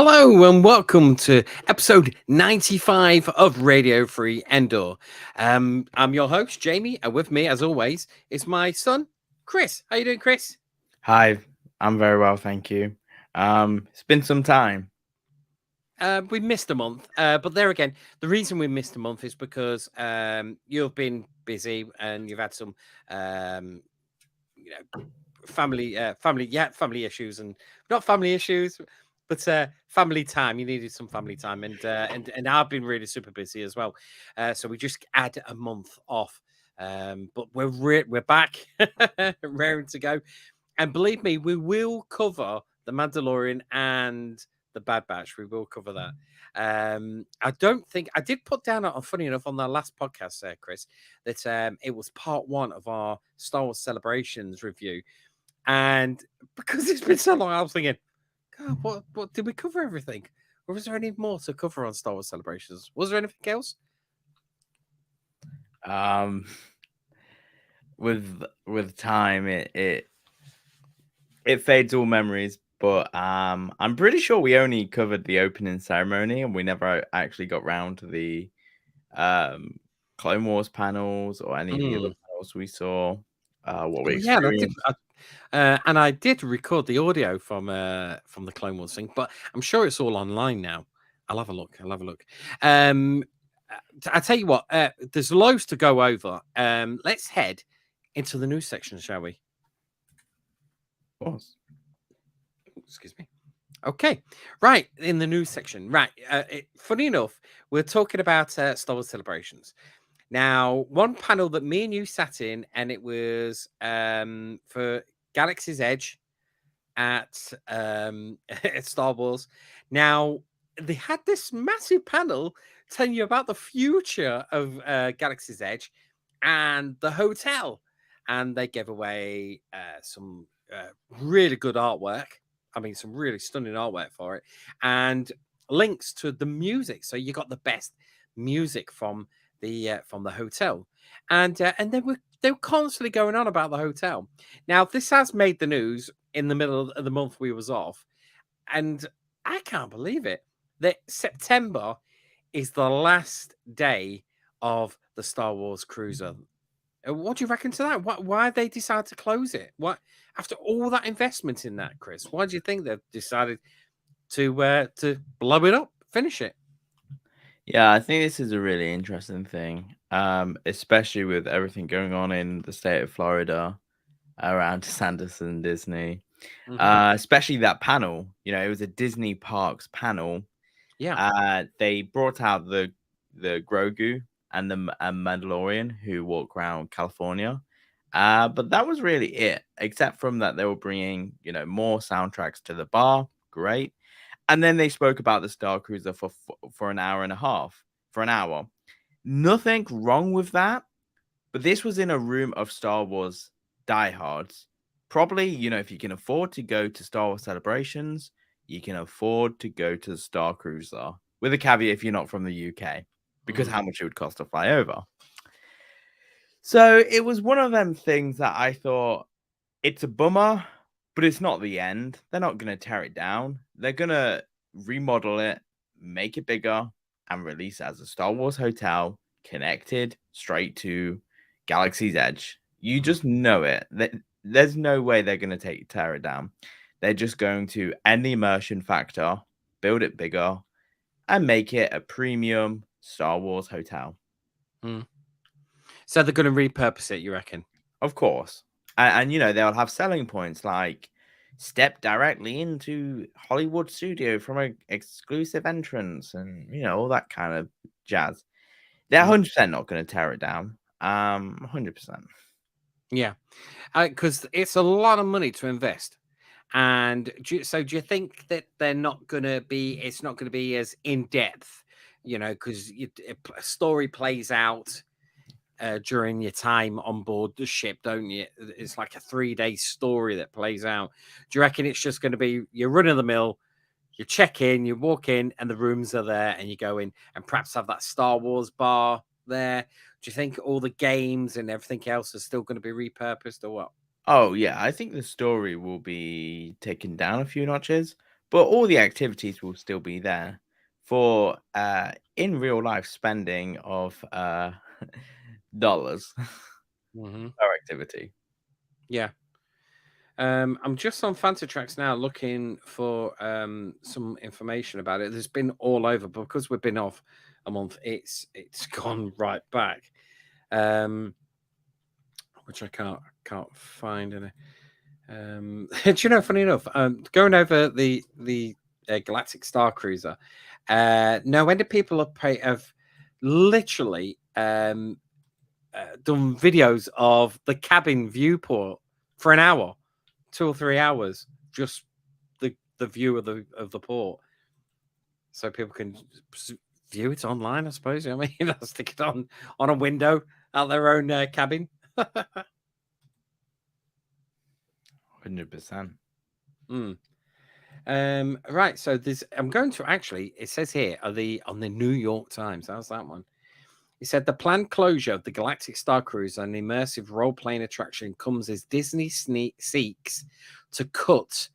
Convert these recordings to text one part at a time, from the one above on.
Hello and welcome to episode 95 of Radio Free Endor. I'm your host, Jamie, and with me, as always, is my son, Chris. How you doing, Chris? Hi, I'm very well, thank you. It's been some time. We missed a month, but there again, the reason we missed a month is because you've been busy and you've had some, you know, family issues, and not family issues, but family time. You needed some family time, and I've been really super busy as well. So we just add a month off. But we're back, raring to go, and believe me, we will cover the Mandalorian and the Bad Batch. We will cover that. I don't think I did put down, funny enough, on the last podcast, Chris, that it was part one of our Star Wars Celebrations review. And because it's been so long, I was thinking, God, what did we cover everything? Or was there any more to cover on Star Wars Celebrations? Was there anything else? Um, with time, it fades all memories. But I'm pretty sure we only covered the opening ceremony, and we never actually got round to the Clone Wars panels or any of the other panels we saw. What we Oh yeah, experienced. and I did record the audio from the Clone Wars thing, but I'm sure it's all online now. I'll have a look. I tell you what, there's loads to go over. Let's head into the news section, shall we? Of course. Excuse me. Okay, right, in the news section. Right, funny enough, we're talking about Star Wars Celebrations. Now, one panel that me and you sat in, and it was for Galaxy's Edge at at Star Wars. Now, they had this massive panel telling you about the future of Galaxy's Edge and the hotel, and they gave away some really good artwork. I mean, some really stunning artwork for it, and links to the music. So you got the best music from the hotel, and they were constantly going on about the hotel. Now, this has made the news in the middle of the month we was off, and I can't believe it that September is the last day of the Star Wars Cruiser. What do you reckon to that? Why they decided to close it? What, after all that investment in that, Chris? Why do you think they've decided to blow it up, finish it? Yeah, I think this is a really interesting thing, especially with everything going on in the state of Florida around Sanderson Disney. Hmm. Especially that panel. It was a Disney Parks panel. Yeah. They brought out the Grogu and the Mandalorian who walk around California. But that was really it, except from that they were bringing, more soundtracks to the bar. Great. And then they spoke about the Starcruiser for an hour and a half, for an hour. Nothing wrong with that. But this was in a room of Star Wars diehards. Probably, if you can afford to go to Star Wars Celebrations, you can afford to go to the Starcruiser. With a caveat if you're not from the UK, because how much it would cost to fly over. So it was one of them things that I thought, it's a bummer, but it's not the end. They're not going to tear it down. They're going to remodel it, make it bigger, and release it as a Star Wars hotel connected straight to Galaxy's Edge. You just know it. There's no way they're going to tear it down. They're just going to end the immersion factor, build it bigger, and make it a premium Star Wars hotel. So they're going to repurpose it, you reckon? Of course. And they'll have selling points like step directly into Hollywood studio from an exclusive entrance and, all that kind of jazz. They're 100% not going to tear it down. 100%. Yeah, because it's a lot of money to invest. And do you think that they're not going to be? It's not going to be as in depth, because a story plays out during your time on board the ship, don't you? It's like a 3-day story that plays out. Do you reckon it's just going to be your run of the mill? You check in, you walk in, and the rooms are there, and you go in, and perhaps have that Star Wars bar there. Do you think all the games and everything else is still going to be repurposed, or what? Oh, yeah. I think the story will be taken down a few notches, but all the activities will still be there for in real life spending of dollars Mm-hmm. per activity. Yeah. I'm just on Fancy Tracks now looking for some information about it. There's been all over, but because we've been off a month, it's gone right back. Which I can't find any. Do you know? Funny enough, going over the Galactic Starcruiser. Now, when do people have literally done videos of the cabin viewport for an hour, 2 or 3 hours, just the view of the port, so people can view it online. I suppose. I mean, they'll stick it on a window at their own cabin. 100%. Right. So this, I'm going to actually. It says here on the New York Times. How's that one? He said the planned closure of the Galactic Starcruiser, an immersive role-playing attraction, comes as Disney seeks to cut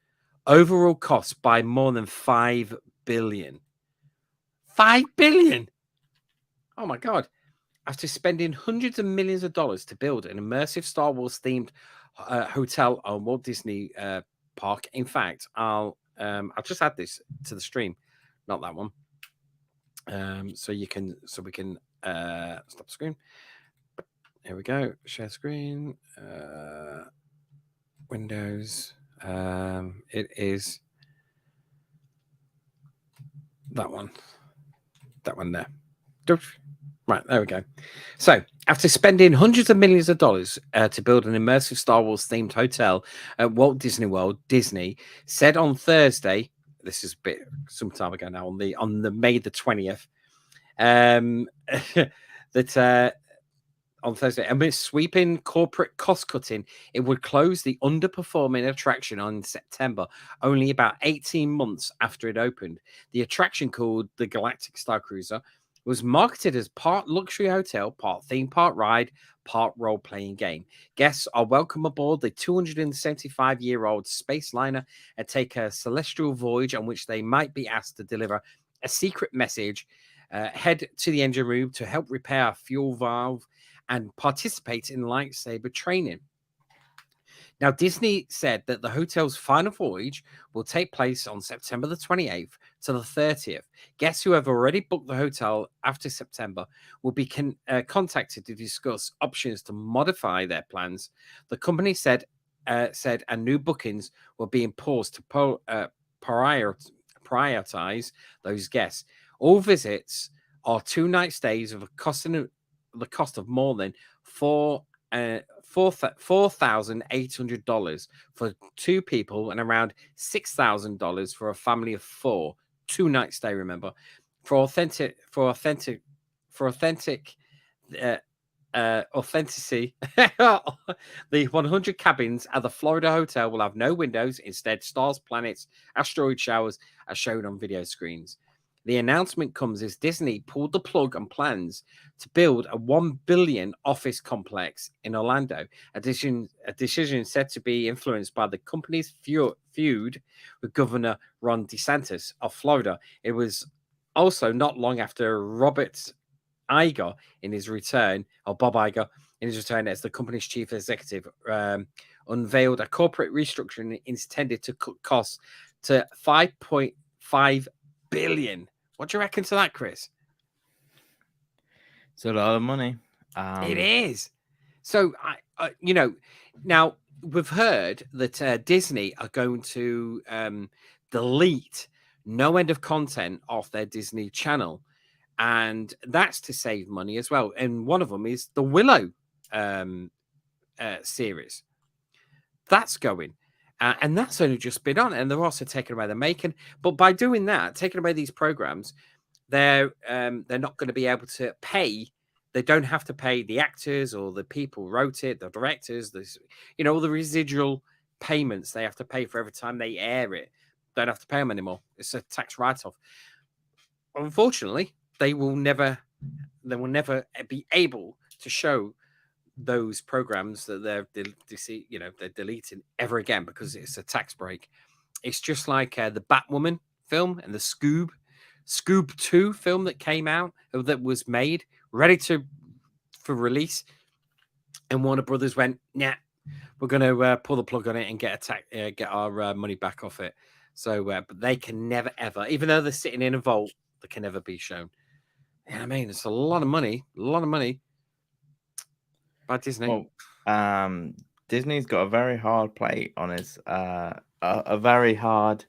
overall costs by more than $5 billion. $5 billion. Oh my God. After spending hundreds of millions of dollars to build an immersive Star Wars themed hotel on Walt Disney Park. In fact, I'll just add this to the stream, not that one. So we can stop screen. Here we go. Share screen. Windows. It is that one. That one there. Right, there we go. So, after spending hundreds of millions of dollars to build an immersive Star Wars themed hotel at Walt Disney World, Disney said on Thursday, this is a bit some time ago now, on the May the 20th, that on Thursday, amidst sweeping corporate cost cutting, it would close the underperforming attraction on September, only about 18 months after it opened. The attraction, called the Galactic Starcruiser, was marketed as part luxury hotel, part theme park ride, part role-playing game. Guests are welcome aboard the 275-year-old space liner and take a celestial voyage on which they might be asked to deliver a secret message, head to the engine room to help repair a fuel valve, and participate in lightsaber training. Now, Disney said that the hotel's final voyage will take place on September the 28th to the 30th. Guests who have already booked the hotel after September will be contacted to discuss options to modify their plans. The company said and new bookings were being paused to prioritize those guests. All visits are 2-night stays of the cost of more than $4,800 for 2 people and around $6,000 for a family of 4. 2-night stay, remember, for authenticity. Authenticity. The 100 cabins at the Florida hotel will have no windows. Instead, stars, planets, asteroid showers are shown on video screens. The announcement comes as Disney pulled the plug on plans to build a $1 billion office complex in Orlando, a decision said to be influenced by the company's feud with Governor Ron DeSantis of Florida. It was also not long after Bob Iger in his return as the company's chief executive, unveiled a corporate restructuring intended to cut costs to $5.5 billion. What do you reckon to that, Chris? It's a lot of money. It is. So, now we've heard that Disney are going to delete no end of content off their Disney Channel, and that's to save money as well. And one of them is the Willow series. That's going. And that's only just been on, and they're also taking away the making. But by doing that, taking away these programs, they're not going to be able to pay. They don't have to pay the actors or the people who wrote it, the directors, all the residual payments they have to pay for every time they air it. Don't have to pay them anymore. It's a tax write-off. Unfortunately, they will never be able to show those programs that they're deleting ever again because it's a tax break. It's just like the Batwoman film and the Scoob 2 film that came out, that was made, ready for release, and Warner Brothers went, nah, we're going to pull the plug on it and get our money back off it. So, but they can never ever, even though they're sitting in a vault, they can never be shown. Yeah, I mean, it's a lot of money by Disney. Well, Disney's got a very hard plate on its a very hard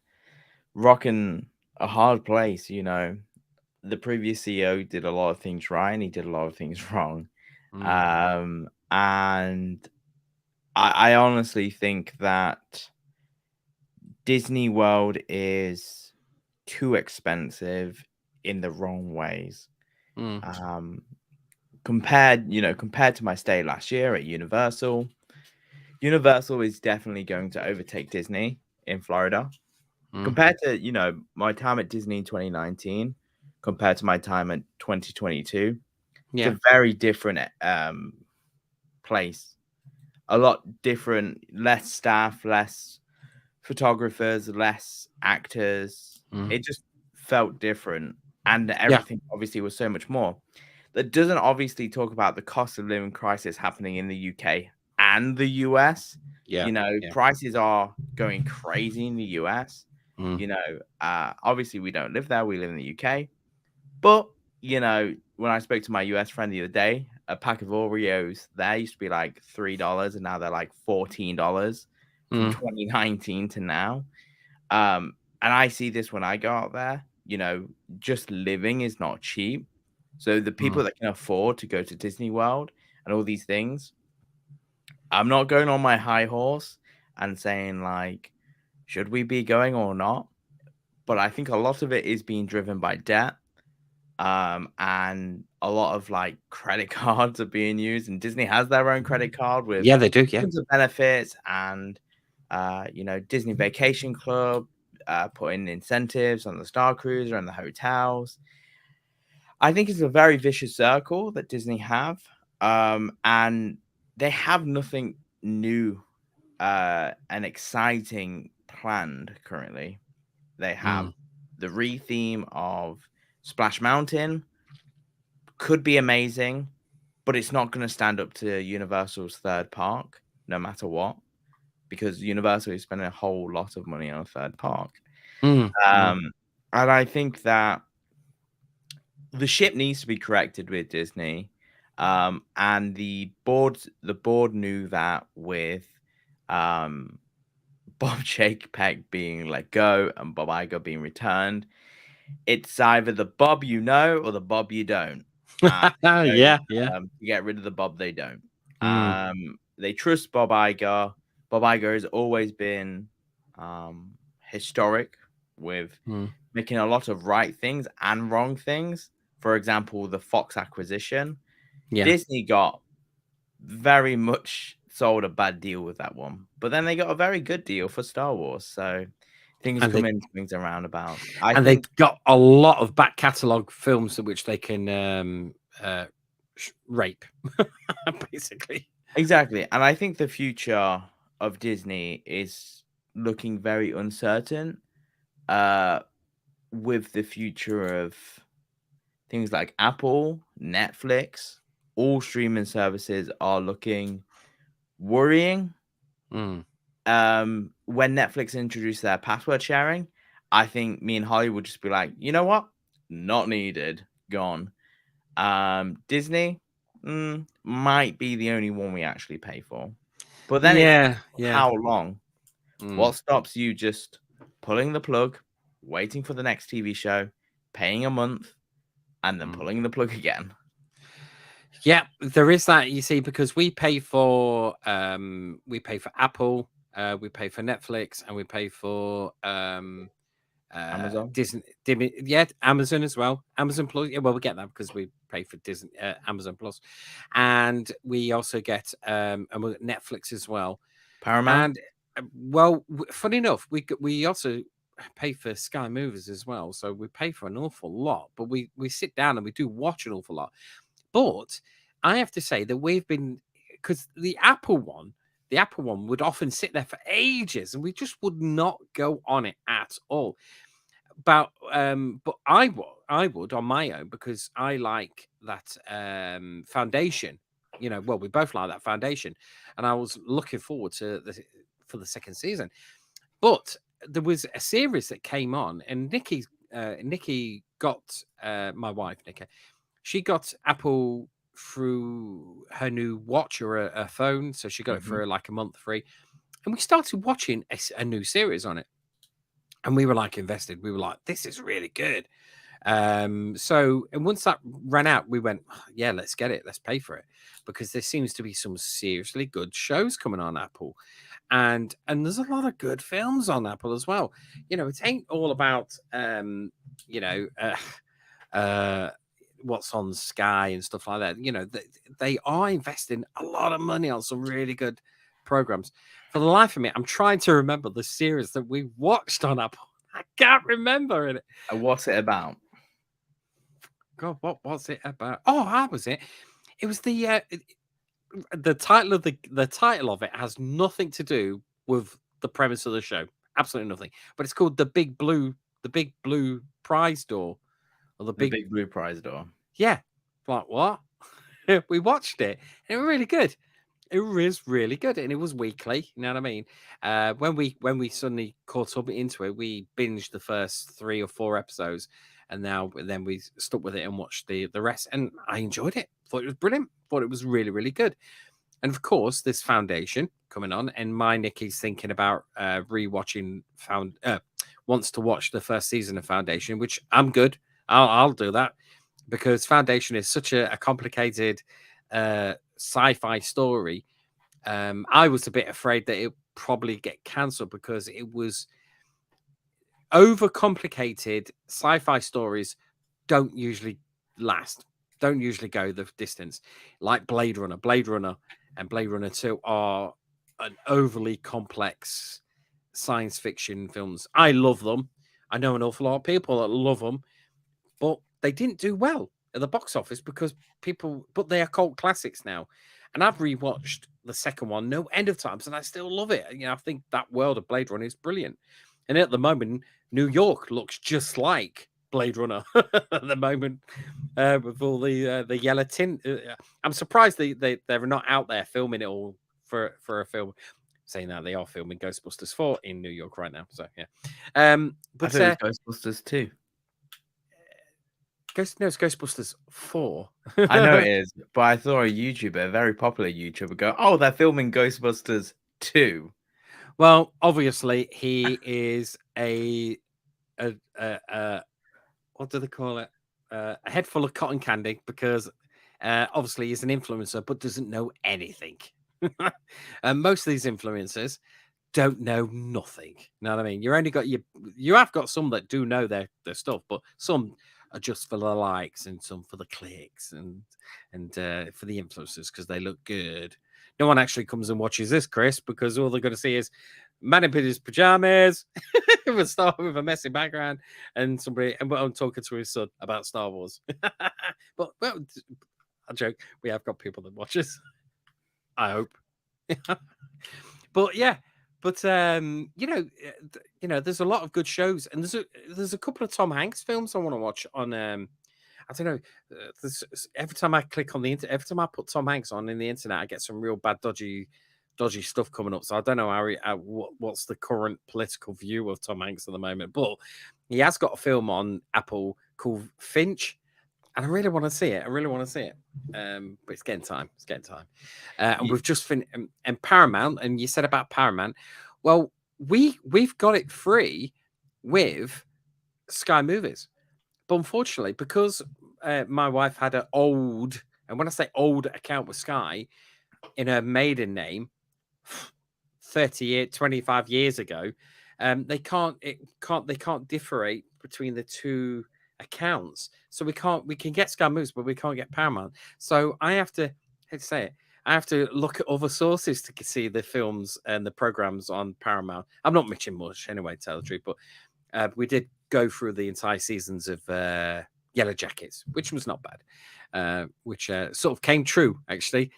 rocking a hard place. You know, the previous CEO did a lot of things right, and he did a lot of things wrong. And I honestly think that Disney World is too expensive in the wrong ways. Compared to my stay last year at Universal is definitely going to overtake Disney in Florida. Compared to, my time at Disney in 2019, compared to my time at 2022, it's a very different place. A lot different, less staff, less photographers, less actors. It just felt different. And everything obviously was so much more. That doesn't obviously talk about the cost of living crisis happening in the UK and the US. Prices are going crazy in the US. Obviously we don't live there, we live in the UK. But, when I spoke to my US friend the other day, a pack of Oreos there used to be like $3, and now they're like $14 from 2019 to now. And I see this when I go out there, just living is not cheap. So the people that can afford to go to Disney World and all these things, I'm not going on my high horse and saying like, should we be going or not? But I think a lot of it is being driven by debt. And a lot of like credit cards are being used, and Disney has their own credit card with they do, tons of benefits, and Disney Vacation Club putting incentives on the Starcruiser and the hotels. I think it's a very vicious circle that Disney have, and they have nothing new and exciting planned currently. They have the retheme of Splash Mountain, could be amazing, but it's not going to stand up to Universal's third park, no matter what, because Universal is spending a whole lot of money on a third park. And I think that the ship needs to be corrected with Disney. And the board knew that with Bob Chapek being let go and Bob Iger being returned. It's either the Bob or the Bob you don't. To get rid of the Bob they don't. They trust Bob Iger. Bob Iger has always been historic with making a lot of right things and wrong things. For example, the Fox acquisition. Disney got very much sold a bad deal with that one, but then they got a very good deal for Star Wars. So things come in swings and roundabouts. And they've got a lot of back catalogue films in which they can rape, basically. Exactly. And I think the future of Disney is looking very uncertain with the future of things like Apple, Netflix. All streaming services are looking worrying. When Netflix introduced their password sharing, I think me and Holly would just be like, you know what? Not needed. Gone. Disney might be the only one we actually pay for. But then how long? What stops you just pulling the plug, waiting for the next TV show, paying a month, and then pulling the plug again? Yeah, there is that, you see, because we pay for Apple, we pay for Netflix, and we pay for Amazon, Disney, Amazon as well. Amazon Plus. Yeah, well, we get that because we pay for Disney, Amazon Plus, and we also get and we get Netflix as well. Paramount. And well, funny enough, we also pay for Sky Movies as well, so we pay for an awful lot. But we sit down and we do watch an awful lot. But I have to say that we've been, because the Apple one, the Apple one would often sit there for ages, and we just would not go on it at all. But I would on my own, because I like that foundation. Well, we both like that foundation, and I was looking forward to for the second season. But there was a series that came on, and Nikki got my wife, Nikki. She got Apple through her new watch or a phone, so she got it for like a month free, and we started watching a new series on it, and we were like invested. We were like, "This is really good." So, and once that ran out, we went, "Yeah, let's get it. Let's pay for it," because there seems to be some seriously good shows coming on Apple, and there's a lot of good films on Apple as well. It ain't all about you know. What's on Sky and stuff like that. They are investing a lot of money on some really good programs. For the life of me, I'm trying to remember the series that we watched on Apple. I can't remember it. What's it about? God, what was it about? Oh, how was it? It was the title of the title of it has nothing to do with the premise of the show. Absolutely nothing. But it's called the Big Blue Prize Door. Or the Big Blue Prize Door. Yeah. Like, what? We watched it. And it was really good. It was really good. And it was weekly. You know what I mean? When we suddenly caught up into it, we binged the first 3 or 4 episodes. And then we stuck with it and watched the rest. And I enjoyed it. Thought it was brilliant. Thought it was really, really good. And of course, this Foundation coming on. And my Nikki's thinking about rewatching wants to watch the first season of Foundation, which I'm good. I'll do that, because Foundation is such a complicated sci-fi story. I was a bit afraid that it would probably get cancelled, because it was overcomplicated. Sci-fi stories don't usually last, don't usually go the distance, like Blade Runner. Blade Runner and Blade Runner 2 are an overly complex science fiction films. I love them. I know an awful lot of people that love them, but they didn't do well at the box office because but they are cult classics now. And I've rewatched the second one no end of times, and I still love it. I think that world of Blade Runner is brilliant. And at the moment, New York looks just like Blade Runner at the moment, with all the yellow tint. I'm surprised they're not out there filming it all for a film. Saying that, they are filming Ghostbusters 4 in New York right now. So yeah, but I thought it was Ghostbusters 2. It's Ghostbusters 4. I know it is, but I thought a YouTuber, a very popular YouTuber, go, "Oh, they're filming Ghostbusters 2." Well, obviously, he is a what do they call it? A head full of cotton candy, because obviously he's an influencer but doesn't know anything. And most of these influencers don't know nothing. You know what I mean? You have got some that do know their stuff, but some are just for the likes, and some for the clicks, and for the influencers because they look good. No one actually comes and watches this, Chris, because all they're going to see is man in his pajamas with a messy background, and I'm talking to his son about Star Wars. But well, I joke. We have got people that watch us. I hope. But yeah. But there's a lot of good shows, and there's a couple of Tom Hanks films I want to watch on. I don't know. Every time I click on the internet, every time I put Tom Hanks on in the internet, I get some real bad, dodgy stuff coming up. So I don't know what's the current political view of Tom Hanks at the moment, but he has got a film on Apple called Finch. And I really want to see it. But it's getting time. And we've just finished. And Paramount. And you said about Paramount. Well, we've got it free with Sky Movies, but unfortunately, because my wife had an old, and when I say old account with Sky, in her maiden name, 25 years ago, they can't differentiate between the two accounts, so we can get Sky Movies, but we can't get Paramount. So I have to look at other sources to see the films and the programs on Paramount. I'm not missing much anyway, to tell the truth, but we did go through the entire seasons of Yellow Jackets, which was not bad, which sort of came true actually,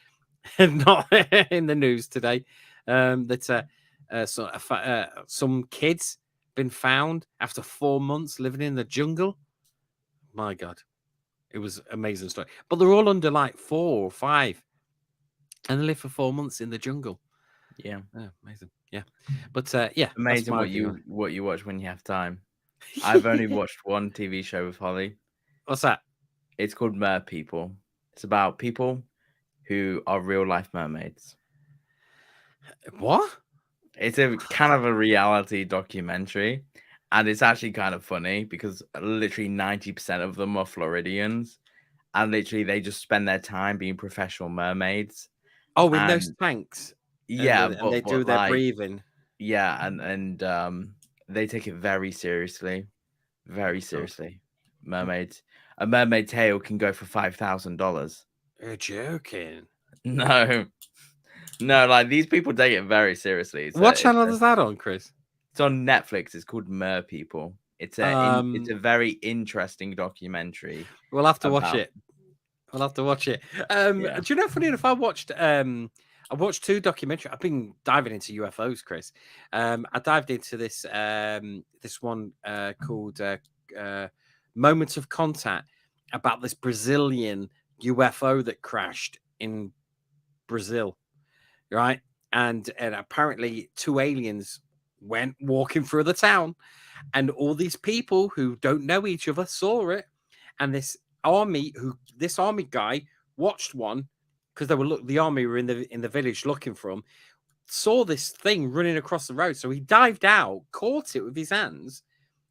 not in the news today. that some kids been found after 4 months living in the jungle. My God, it was an amazing story. But they're all under like 4 or 5, and they live for 4 months in the jungle. Yeah, amazing. Yeah, but yeah, amazing that's my what you watch when you have time. I've only watched one TV show with Holly. What's that? It's called Mer People. It's about people who are real life mermaids. What? It's a kind of a reality documentary, and it's actually kind of funny because literally 90% of them are Floridians, and literally they just spend their time being professional mermaids. Oh, in those And tanks, yeah, and they do but their like breathing. yeah, and they take it very seriously. Very God. seriously. Mermaids. A mermaid tail can go for $5,000. You're joking. No. No, like these people take it very seriously. What channel is that on, Chris? It's on Netflix. It's called Mer People. It's a very interesting documentary We'll have to watch about it. We'll have to watch it. yeah. Do you know, funny enough, I watched 2 documentaries. I've been diving into UFOs, Chris. I dived into this this one called Moments of Contact, about this Brazilian UFO that crashed in Brazil, right? And apparently 2 aliens went walking through the town, and all these people who don't know each other saw it, and this army guy watched one, because the army were in the village looking for him, saw this thing running across the road, so he dived out, caught it with his hands,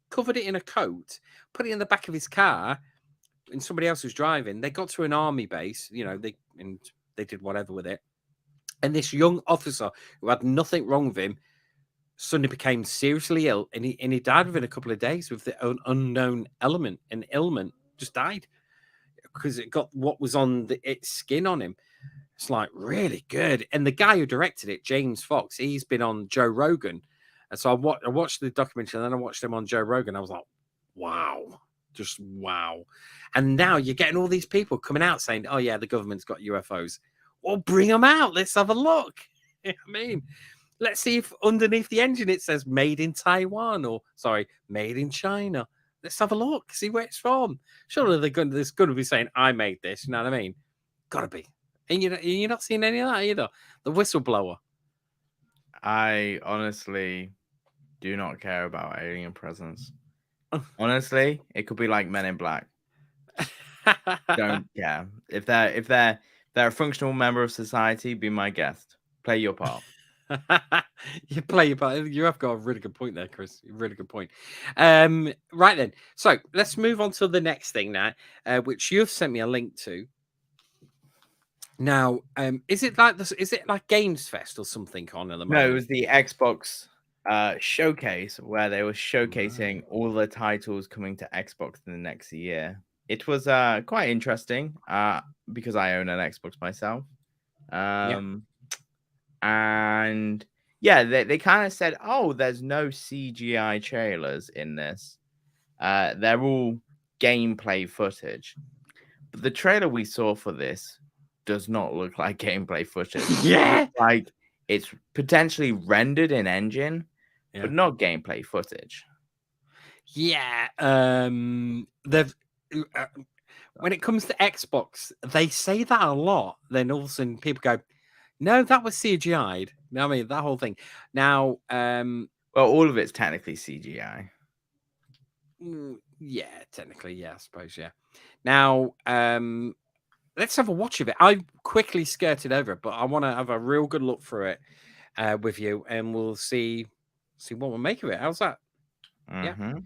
covered it in a coat, put it in the back of his car, and somebody else was driving. They got to an army base, they did whatever with it, and this young officer who had nothing wrong with him suddenly became seriously ill, and he died within a couple of days with the unknown ailment. Just died because it got what was on its skin on him. It's like really good. And the guy who directed it, James Fox, he's been on Joe Rogan, and so I watched the documentary, and then I watched him on Joe Rogan. I was like, wow, just wow. And now you're getting all these people coming out saying, oh yeah, the government's got UFOs. Well, bring them out. Let's have a look. I mean, let's see if underneath the engine it says made in Taiwan, or sorry, made in China. Let's have a look, see where it's from. Surely there's going to be saying, I made this. You know what I mean? Gotta be. And you're not seeing any of that either. The whistleblower. I honestly do not care about alien presence. Honestly, it could be like Men in Black. Don't care. If they're a functional member of society, be my guest. Play your part. You play your part. You have got a really good point there, Chris. Really good point. Right then. So let's move on to the next thing now, which you've sent me a link to. Now, is it like this? Is it like Games Fest or something on at the moment? No, it was the Xbox showcase where they were showcasing all the titles coming to Xbox in the next year. It was quite interesting because I own an Xbox myself. And yeah, they kind of said, oh, there's no CGI trailers in this. They're all gameplay footage. But the trailer we saw for this does not look like gameplay footage. Yeah. Like it's potentially rendered in engine, but not gameplay footage. Yeah. They've when it comes to Xbox, they say that a lot. Then all of a sudden people go, no, that was CGI'd. I mean, that whole thing. Now, well, all of it's technically CGI. Yeah, technically, yeah, I suppose, yeah. Now, let's have a watch of it. I quickly skirted over it, but I want to have a real good look through it with you, and we'll see what we'll make of it. How's that? Mm-hmm.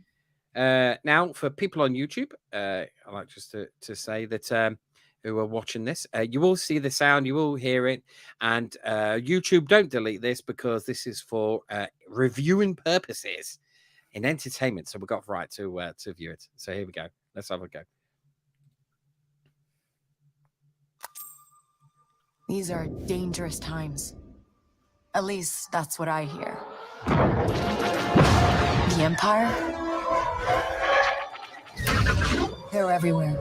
Yeah. Now, for people on YouTube, I like just to say that who are watching this, you will see the sound, you will hear it, and YouTube, don't delete this because this is for reviewing purposes in entertainment. So we got right to view it. So here we go. Let's have a go. These are dangerous times. At least that's what I hear. The Empire? They're everywhere.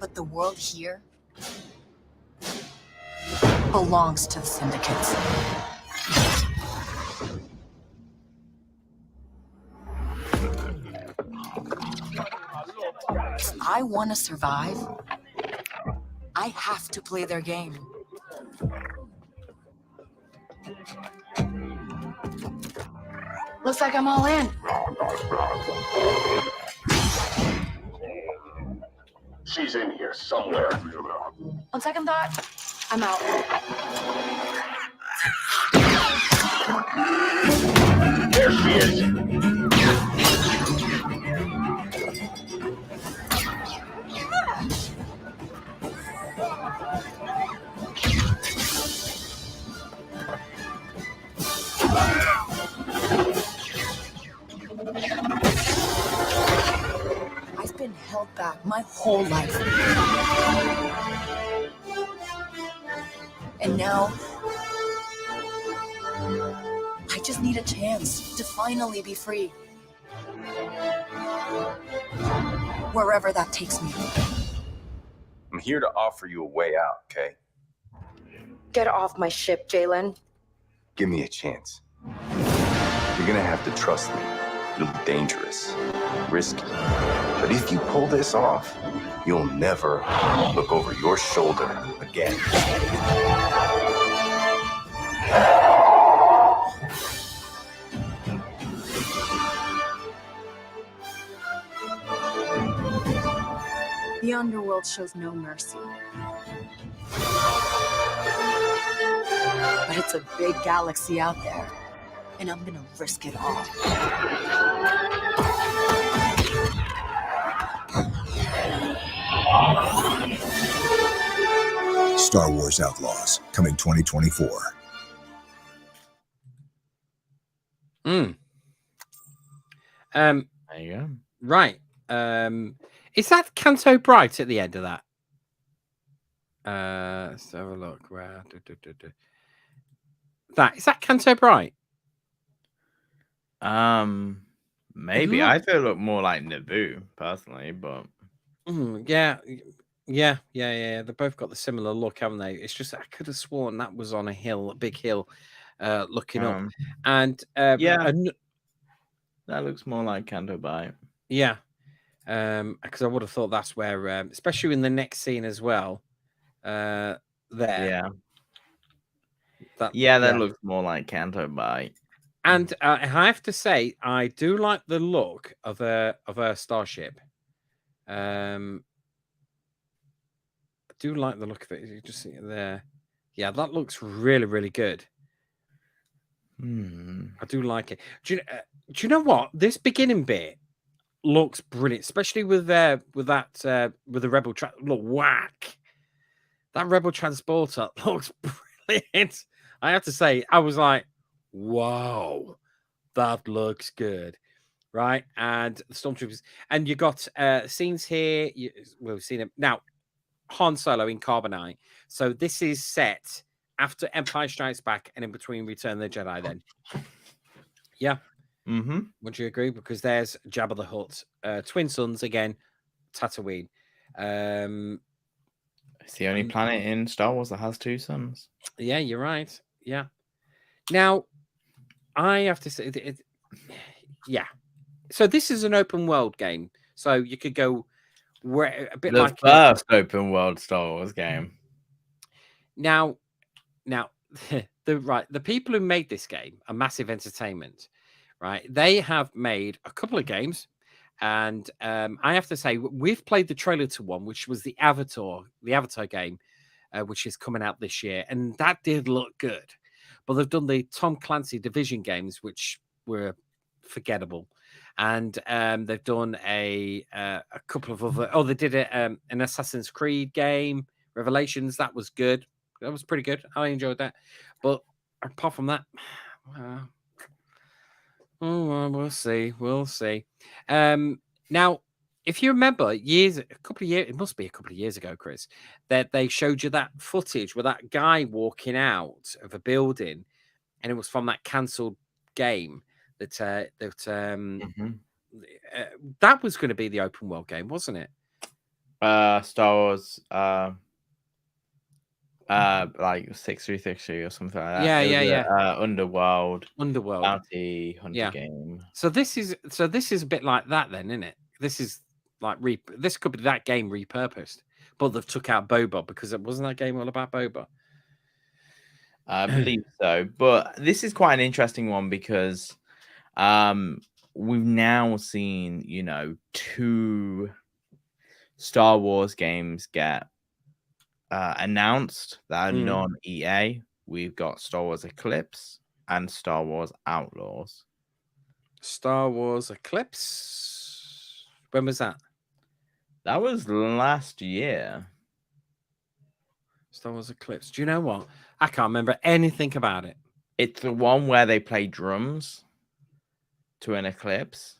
But the world here belongs to the syndicates. If I want to survive, I have to play their game. Looks like I'm all in. She's in here somewhere. On second thought, I'm out. There she is. I've been held back my whole life. And now, I just need a chance to finally be free. Wherever that takes me. I'm here to offer you a way out, okay? Get off my ship, Jalen. Give me a chance. You're gonna have to trust me. It'll be dangerous, risky. But if you pull this off, you'll never look over your shoulder again. The underworld shows no mercy. But it's a big galaxy out there. And I'm gonna risk it all. Star Wars Outlaws, coming 2024. Mm. There you go. Right. Is that Canto Bright at the end of that? Let's have a look. Where that is that Canto Bright? Maybe I feel it look more like Naboo personally, but Yeah. They both got the similar look, haven't they? It's just I could have sworn that was on a hill, a big hill, looking up. And yeah, that looks more like Canto Bight. yeah, because I would have thought that's where, especially in the next scene as well. There, Yeah, that looks more like Canto Bight. And I have to say, I do like the look of her starship. I do like the look of it. You just see it there. Yeah, that looks really, really good. I do like it. Do you know what? This beginning bit looks brilliant, especially with the rebel look whack. That rebel transporter looks brilliant. I have to say, I was like, whoa, that looks good, right? And the stormtroopers, and you got scenes here. We've seen it now. Han Solo in Carbonite. So this is set after Empire Strikes Back and in between Return of the Jedi. Then, yeah. Would you agree? Because there's Jabba the Hutt, twin sons again, Tatooine. It's the only planet in Star Wars that has two suns. Yeah, you're right. Yeah. Now, I have to say, yeah. So this is an open world game, so you could go where a bit the like first open world Star Wars game. Now, the people who made this game are Massive Entertainment, right? They have made a couple of games, and I have to say we've played the trailer to one, which was the Avatar game, which is coming out this year, and that did look good. But they've done the Tom Clancy Division games, which were forgettable, and they've done a couple of other. Oh, they did an Assassin's Creed game, Revelations. That was good. That was pretty good. I enjoyed that. But apart from that, we'll see. We'll see. Now, if you remember, it must be a couple of years ago, Chris, that they showed you that footage with that guy walking out of a building, and it was from that cancelled game that was going to be the open world game, wasn't it? Star Wars, like 6363 or something like that. Yeah, It was yeah. a Underworld Underworld. bounty hunter Yeah. game. So this is a bit like that then, isn't it? This is like this could be that game repurposed, but they've took out Boba because it wasn't that game all about Boba. I believe so, but this is quite an interesting one because we've now seen, 2 Star Wars games get announced that are non-EA. We've got Star Wars Eclipse and Star Wars Outlaws. Star Wars Eclipse. When was that? That was last year. Star Wars Eclipse. Do you know what? I can't remember anything about it. It's the one where they play drums to an eclipse.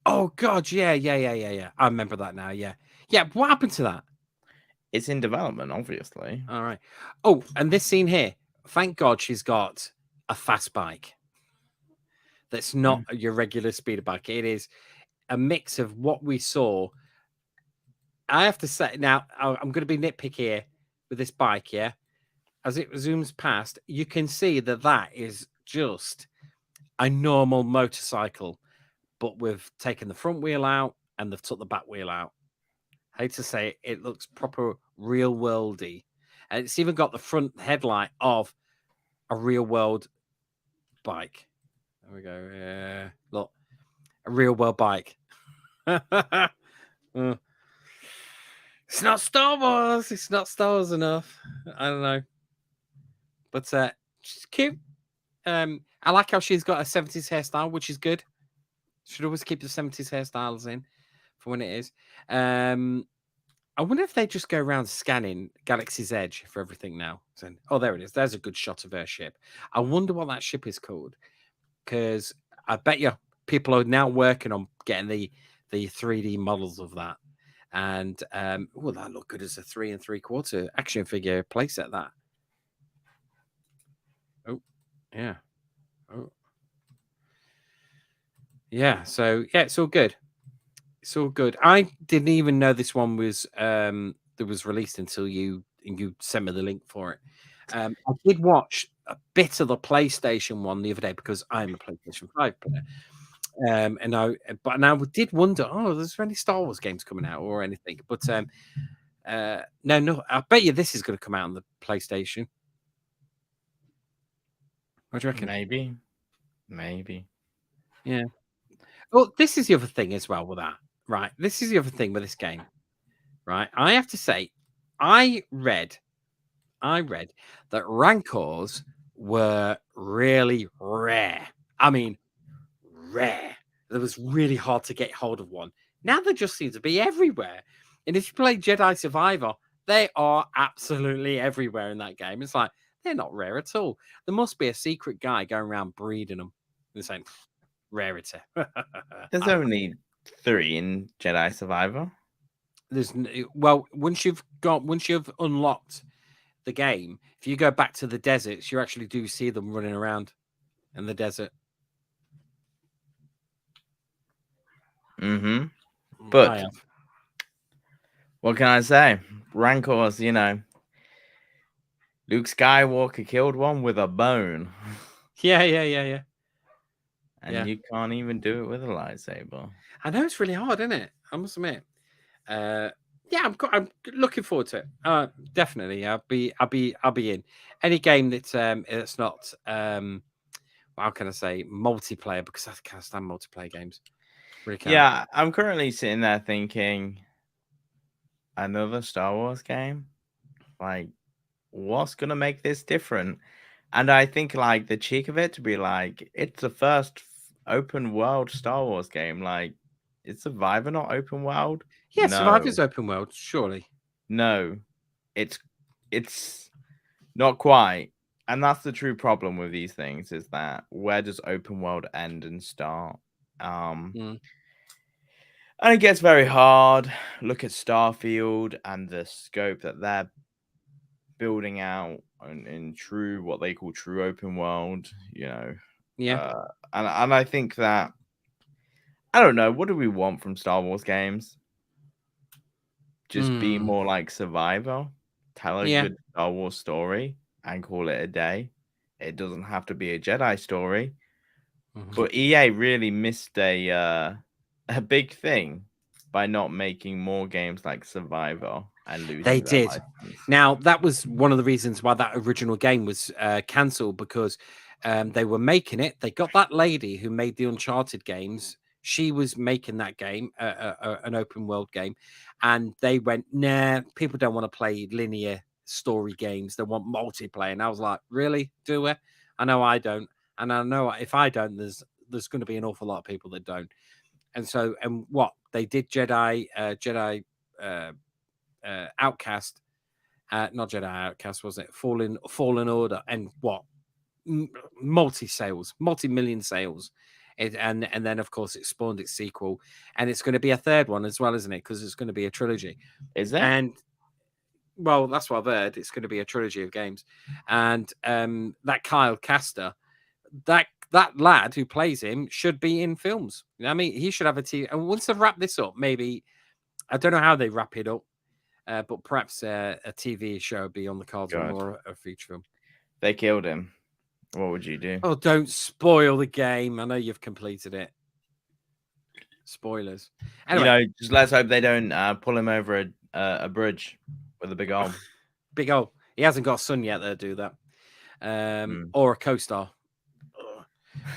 Oh God, yeah. I remember that now. Yeah. What happened to that? It's in development, obviously. All right. Oh, and this scene here. Thank God she's got a fast bike. That's not your regular speeder bike. It is a mix of what we saw. I have to say now, I'm going to be nitpicky here with this bike. Yeah, as it zooms past, you can see that is just a normal motorcycle, but we've taken the front wheel out and they've took the back wheel out. I hate to say it, it looks proper real worldy, and it's even got the front headlight of a real world bike. There we go. Yeah, look, a real world bike. It's not Star Wars. It's not Star Wars enough. I don't know, but she's cute. I like how she's got a 70s hairstyle, which is good. Should always keep the 70s hairstyles in for when it is. I wonder if they just go around scanning Galaxy's Edge for everything now. So, oh, there it is. There's a good shot of her ship. I wonder what that ship is called, because I bet you people are now working on getting the 3D models of that. And oh, that look good as a 3 3/4 action figure playset. That. Oh, yeah. Oh, yeah. So yeah, it's all good. It's all good. I didn't even know this one was that was released until you sent me the link for it. I did watch a bit of the PlayStation one the other day because I'm a PlayStation 5 player. And I did wonder, is there any Star Wars games coming out or anything? But no, I bet you this is going to come out on the PlayStation. What do you reckon? Maybe. Yeah. Well, this is the other thing as well with that, right? This is the other thing with this game, right? I have to say, I read that Rancors were really rare. I mean, rare. It was really hard to get hold of one. Now they just seem to be everywhere. And if you play Jedi Survivor, they are absolutely everywhere in that game. It's like, they're not rare at all. There must be a secret guy going around breeding them and saying, rarity. There's only 3 in Jedi Survivor. Once you've unlocked the game, if you go back to the deserts, you actually do see them running around in the desert. But what can I say? Rancors, Luke Skywalker killed one with a bone. Yeah. And you can't even do it with a lightsaber. I know it's really hard, isn't it? I must admit. I'm looking forward to it. Definitely, I'll be in any game that's it's not how can I say multiplayer, because I can't stand multiplayer games. Really can't. Yeah, I'm currently sitting there thinking, another Star Wars game? Like, what's gonna make this different? And I think like the cheek of it to be like, it's the first open world Star Wars game. Like, is Survivor not open world? Yeah, No. Survivor's open world, surely. No, it's not quite. And that's the true problem with these things, is that where does open world end and start? And it gets very hard. Look at Starfield and the scope that they're building out in true, what they call true open world, Yeah. And I think that, I don't know, what do we want from Star Wars games? just be more like Survivor, tell a Yeah. good Star Wars story, and call it a day. It doesn't have to be a Jedi story. But EA really missed a big thing by not making more games like Survivor and They losing their did. license. Now, that was one of the reasons why that original game was cancelled, because they were making it. They got that lady who made the Uncharted games. She was making that game, an open world game. And they went, nah, people don't want to play linear story games. They want multiplayer. And I was like, really? Do it? I know I don't. And I know if I don't, there's going to be an awful lot of people that don't. And so, and what? They did Jedi Outcast, not Jedi Outcast, was it? Fallen Order, and what? Multi-million sales. And then of course it spawned its sequel, and it's going to be a third one as well, isn't it? Because it's going to be a trilogy. Is that? And well, that's what I've heard. It's going to be a trilogy of games, and that Kyle Caster, that lad who plays him, should be in films. I mean, he should have a TV. And once they've wrapped this up, maybe, I don't know how they wrap it up. But perhaps a TV show would be on the cards, or more a feature film. They killed him. What would you do? Oh, don't spoil the game. I know you've completed it. Spoilers. Anyway, just let's hope they don't pull him over a bridge with a big arm. Big O. He hasn't got a son yet that'll do that. Or a co-star.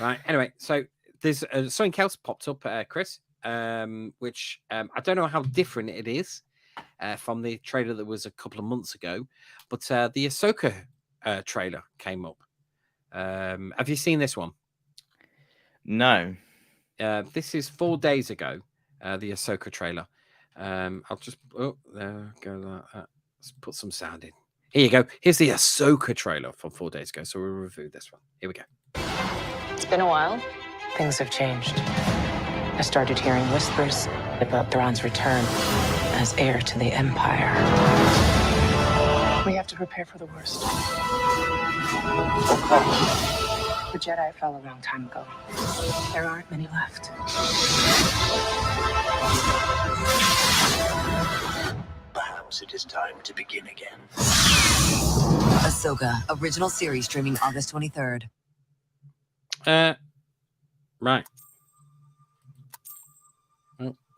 Right. Anyway, so there's something else popped up, Chris, which I don't know how different it is from the trailer that was a couple of months ago, but the Ahsoka trailer came up. Have you seen this one? No. This is 4 days ago, the Ahsoka trailer. I'll just there go. Let's put some sound in. Here you go. Here's the Ahsoka trailer from 4 days ago. So we'll review this one. Here we go. It's been a while. Things have changed. I started hearing whispers about Thrawn's return as heir to the Empire. We have to prepare for the worst. The Jedi fell a long time ago. There aren't many left. Perhaps it is time to begin again. Ahsoka, original series streaming August 23rd. Right.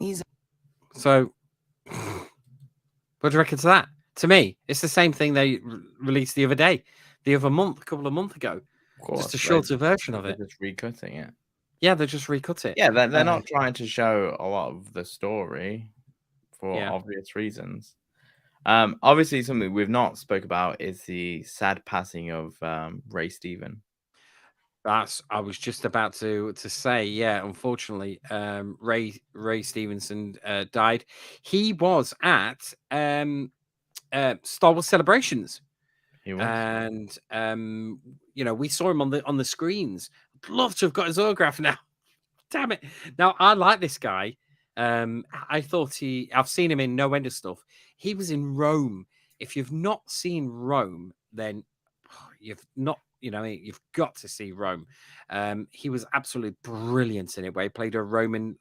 Easy. So, what do you reckon to that? To me, it's the same thing they released the other month, a couple of months ago. Just a shorter version of it. Just recutting it. Yeah, they just recut it. Yeah, they're not trying to show a lot of the story for obvious reasons. Obviously, something we've not spoke about is the sad passing of Ray Steven. I was just about to say, yeah. Unfortunately, Ray Stevenson died. He was at Star Wars Celebrations. He was. And we saw him on the screens. I'd love to have got his autograph now. Damn it! Now I like this guy. I thought I've seen him in no end of stuff. He was in Rome. If you've not seen Rome, then you've not. You've got to see Rome. He was absolutely brilliant in it, where he played a Roman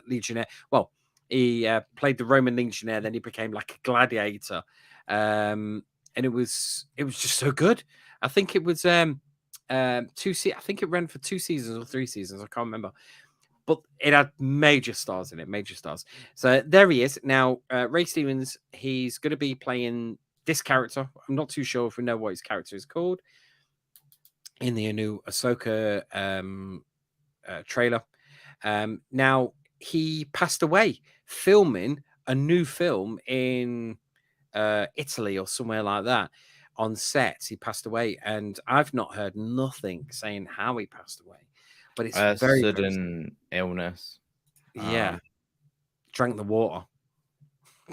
legionnaire. Well, he played the Roman legionnaire, then he became like a gladiator. And it was just so good. I think it was I think it ran for 2 seasons or 3 seasons. I can't remember. But it had major stars in it, major stars. So there he is. Now, Ray Stevens, he's going to be playing this character. I'm not too sure if we know what his character is called in the new Ahsoka trailer. Now, he passed away filming a new film in Italy or somewhere like that on set. He passed away, and I've not heard nothing saying how he passed away. But it's very sudden illness. Yeah. Drank the water.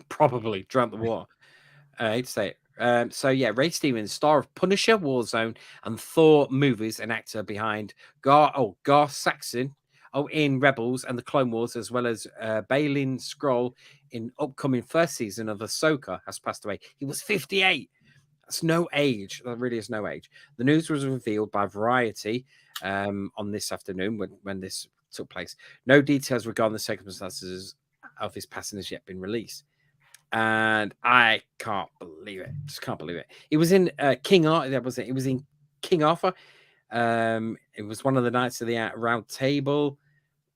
Probably drank the water. I hate to say it. So yeah, Ray Stevens, star of Punisher, Warzone, and Thor movies, and actor behind Gar Saxon in Rebels and the Clone Wars, as well as Balin Scroll in upcoming first season of Ahsoka, has passed away. He was 58. That's no age. That really is no age. The news was revealed by Variety on this afternoon when this took place. No details regarding the circumstances of his passing has yet been released. and I can't believe it. Just can't believe it. It was in King Arthur. That was it. It was in King Arthur. It was one of the Knights of the Round Table.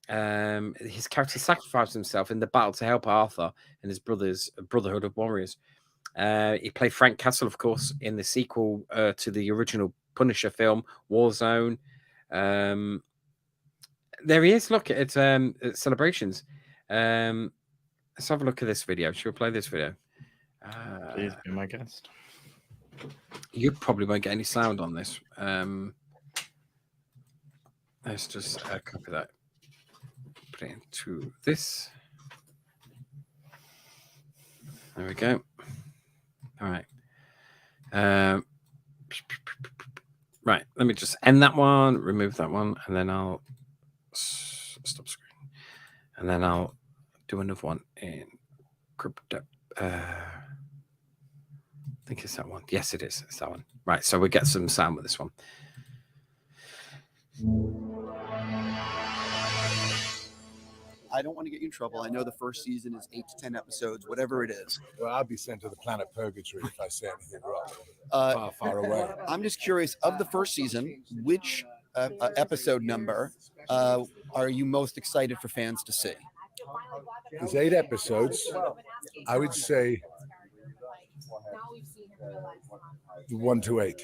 His character sacrificed himself in the battle to help Arthur and his brothers, Brotherhood of Warriors. He played Frank Castle, of course, in the sequel to the original Punisher film, Warzone. There he is. Look at Celebrations. Let's have a look at this video. Should we play this video? Please be my guest. You probably won't get any sound on this. Let's just copy that. Put it into this. There we go. All right. Right. Let me just end that one, remove that one, and then I'll stop screen. And then I'll do another one in crypto. I think it's that one. Yes, it is. It's that one. Right. So we get some sound with this one. I don't want to get you in trouble. I know the first season is 8 to 10 episodes, whatever it is. Well, I'll be sent to the planet Purgatory if I say anything wrong. Far away. I'm just curious, of the first season, which episode number are you most excited for fans to see? There's 8 episodes. I would say 1 to 8.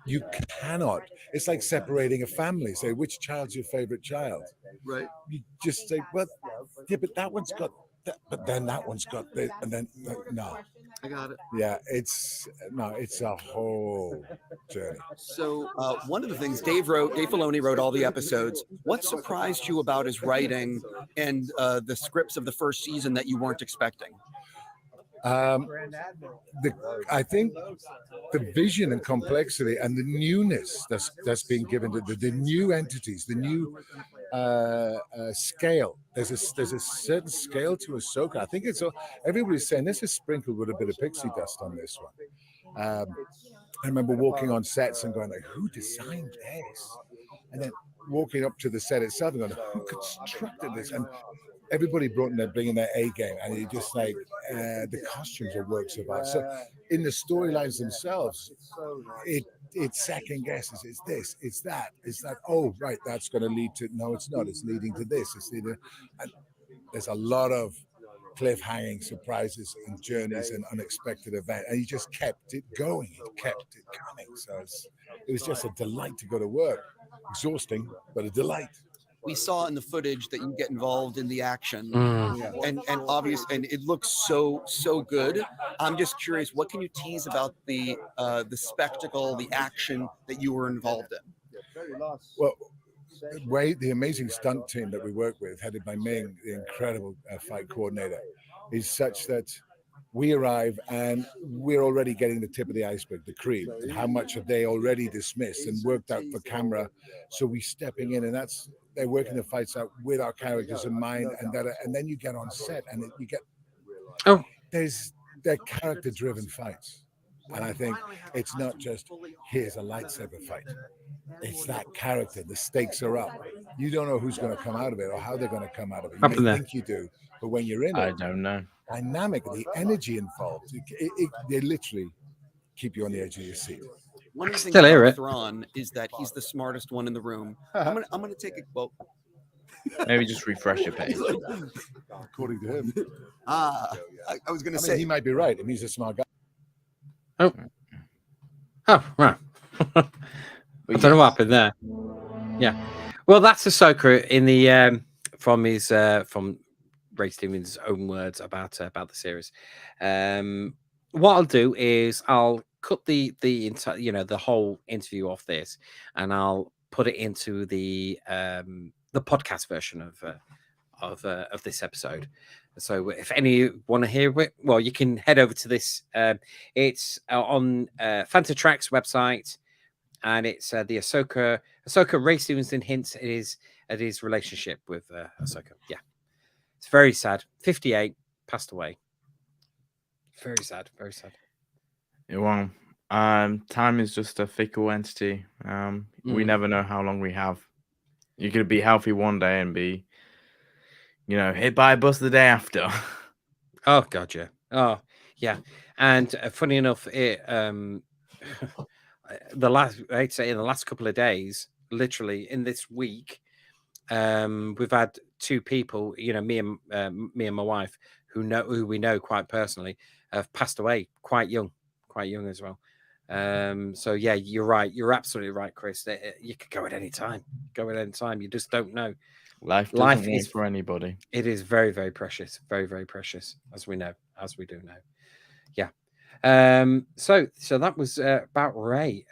You cannot. It's like separating a family. Say, which child's your favorite child? Right. You just say, well, yeah, but that one's got that, but then that one's got this, and then no. I got it. Yeah, it's a whole journey. So one of the things Dave Filoni wrote all the episodes. What surprised you about his writing and the scripts of the first season that you weren't expecting? I think the vision and complexity and the newness that's being given to the new entities, the new scale. There's a certain scale to Ahsoka. I think everybody's saying this is sprinkled with a bit of pixie dust on this one. I remember walking on sets and going like, who designed this? And then walking up to the set itself and going, who constructed this? And everybody bringing their A game, and it just like the costumes are works of art. So in the storylines themselves, it second guesses. It's this, it's that. Oh, right, that's going to lead to. No, it's not. It's leading to this. And there's a lot of cliffhanging surprises and journeys and unexpected events, and he just kept it going. He kept it coming. So it was just a delight to go to work. Exhausting, but a delight. We saw in the footage that you get involved in the action, and obvious, and it looks so good. I'm just curious, what can you tease about the spectacle, the action that you were involved in? Well, the amazing stunt team that we work with, headed by Ming, the incredible fight coordinator, is such that we arrive and we're already getting the tip of the iceberg, the cream, and how much have they already dismissed and worked out for camera. So we stepping in, and they're working the fights out with our characters in mind, and then you get on set and you get they're character-driven fights, and I think it's not just here's a lightsaber fight. It's that character. The stakes are up. You don't know who's going to come out of it or how they're going to come out of it. You may think you do, but when you're in it, I don't know. Dynamic, the energy involved, they literally keep you on the edge of your seat. One of the things about Thrawn is that he's the smartest one in the room. I'm gonna take a quote. Maybe just refresh your page. According to him. I was gonna say he might be right. I mean, he's a smart guy. Oh, right. I don't know what happened there. Yeah. Well, that's Ahsoka in the from his from Ray Stevens' own words about the series. What I'll do is I'll cut the entire, the whole interview off this, and I'll put it into the podcast version of this episode. So if any want to hear it, well, you can head over to this. It's on Fantatrack's website, and it's the Ahsoka Ray Stevenson hints at his relationship with Ahsoka. Yeah, it's very sad. 58, passed away. Very sad. Very sad. Yeah, well, time is just a fickle entity. We never know how long we have. You could be healthy one day and be, hit by a bus the day after. Oh god, yeah. Oh yeah. And funny enough, it I'd say in the last couple of days, literally in this week, we've had two people, me and my wife, who we know quite personally, have passed away quite young as well. So yeah, you're right. You're absolutely right, Chris. You could go at any time. You just don't know. Life Life doesn't wait is for anybody. It is very, very precious. Very, very precious, as we do know. Yeah. So that was about Ray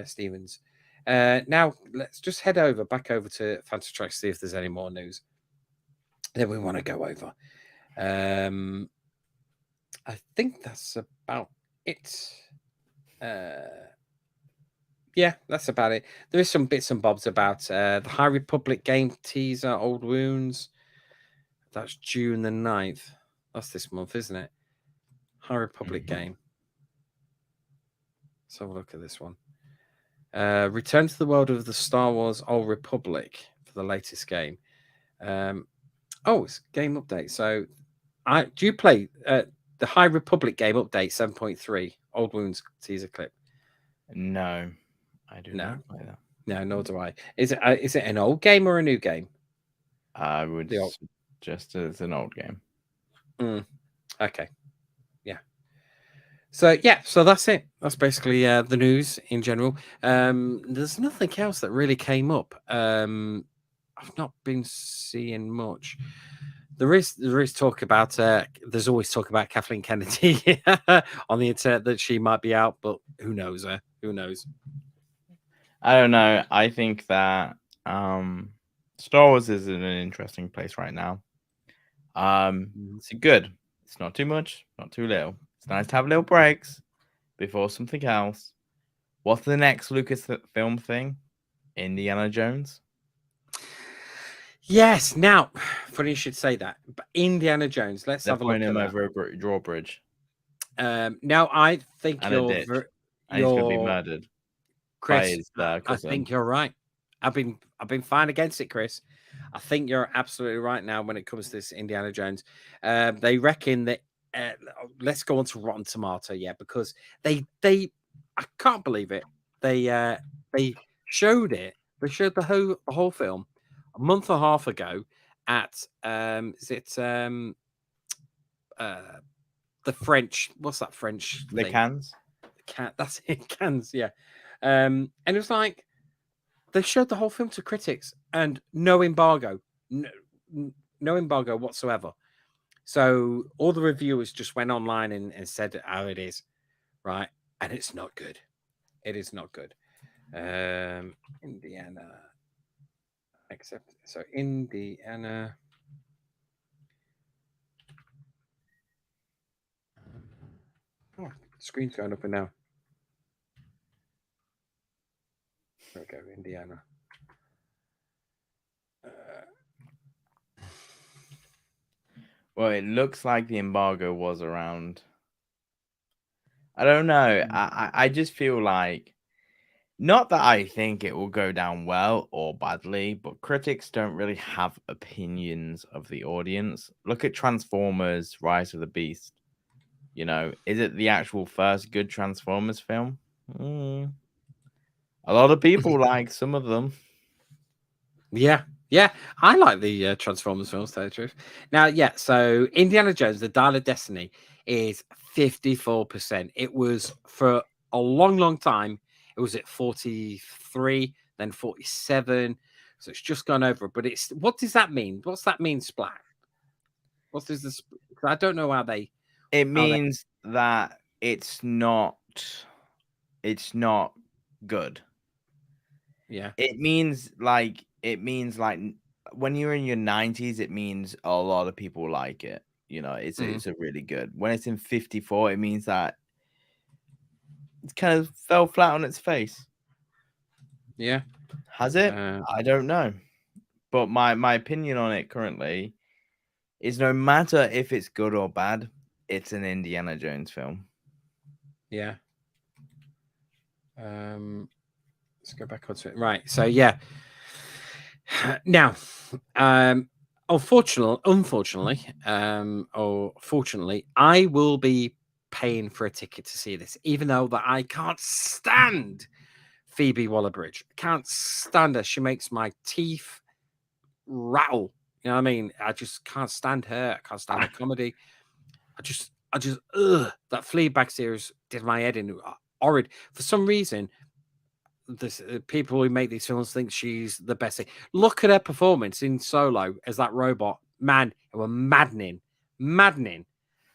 Stevens. Now let's just head back over to Fantasy Track, see if there's any more news that we want to go over. I think that's about it. Yeah, that's about it. There is some bits and bobs about the High Republic game teaser, Old Wounds. That's June the 9th. That's this month, isn't it? High Republic game. Let's have a look at this one. Return to the world of the Star Wars Old Republic for the latest game. It's game update. So, do you play the High Republic game update 7.3 Old Wounds teaser clip? No, I do not play that. No, nor do I. Is it an old game or a new game? I would suggest it's an old game. Okay. Yeah. So that's it. That's basically the news in general. There's nothing else that really came up. I've not been seeing much. There is talk about. There's always talk about Kathleen Kennedy on the internet that she might be out, but who knows? Who knows? I don't know. I think that Star Wars is in an interesting place right now. It's good. It's not too much, not too little. It's nice to have little breaks before something else. What's the next Lucasfilm thing? Indiana Jones? Yes. Now, funny you should say that. But Indiana Jones. They're have a look at him that. over a drawbridge. Now, I think and he's going to be murdered. Chris, I think you're right. I've been fine against it, Chris. I think you're absolutely right now when it comes to this Indiana Jones. They reckon that let's go on to Rotten Tomato, because they I can't believe it. They showed it. They showed the whole film a month and a half ago at the French? What's that French? The thing? Cannes. That's it, Cannes. Yeah. And it was like they showed the whole film to critics and no embargo, no embargo whatsoever. So all the reviewers just went online and said how it is, right? And it's not good. It is not good. Indiana, Indiana. Oh, screen's going up and down. There we go, Indiana. Well, it looks like the embargo was around. I don't know. I just feel like, not that I think it will go down well or badly, but critics don't really have opinions of the audience. Look at Transformers: Rise of the Beast. Is it the actual first good Transformers film? A lot of people like some of them. Yeah, I like the Transformers films, to tell the truth. Now, so Indiana Jones, The Dial of Destiny, is 54%. It was for a long, long time. It was at 43, then 47. So it's just gone over. But what does that mean? What's that mean, Splat? What does this? I don't know how they. It means that it's not good. Yeah. It means like when you're in your 90s, it means a lot of people like it. It's a really good. When it's in 54, it means that it kind of fell flat on its face. Yeah. Has it? I don't know. But my opinion on it currently is, no matter if it's good or bad, it's an Indiana Jones film. Yeah. Let's go back onto it. Right. So now, unfortunately, or fortunately, I will be paying for a ticket to see this, even though that I can't stand Phoebe Waller-Bridge. Can't stand her. She makes my teeth rattle. You know what I mean? I just can't stand her. I can't stand her comedy. I just, ugh, that Fleabag series did my head in. Horrid. For some reason, this people who make these films think she's the best thing. Look at her performance in Solo as that robot. Man, it was maddening.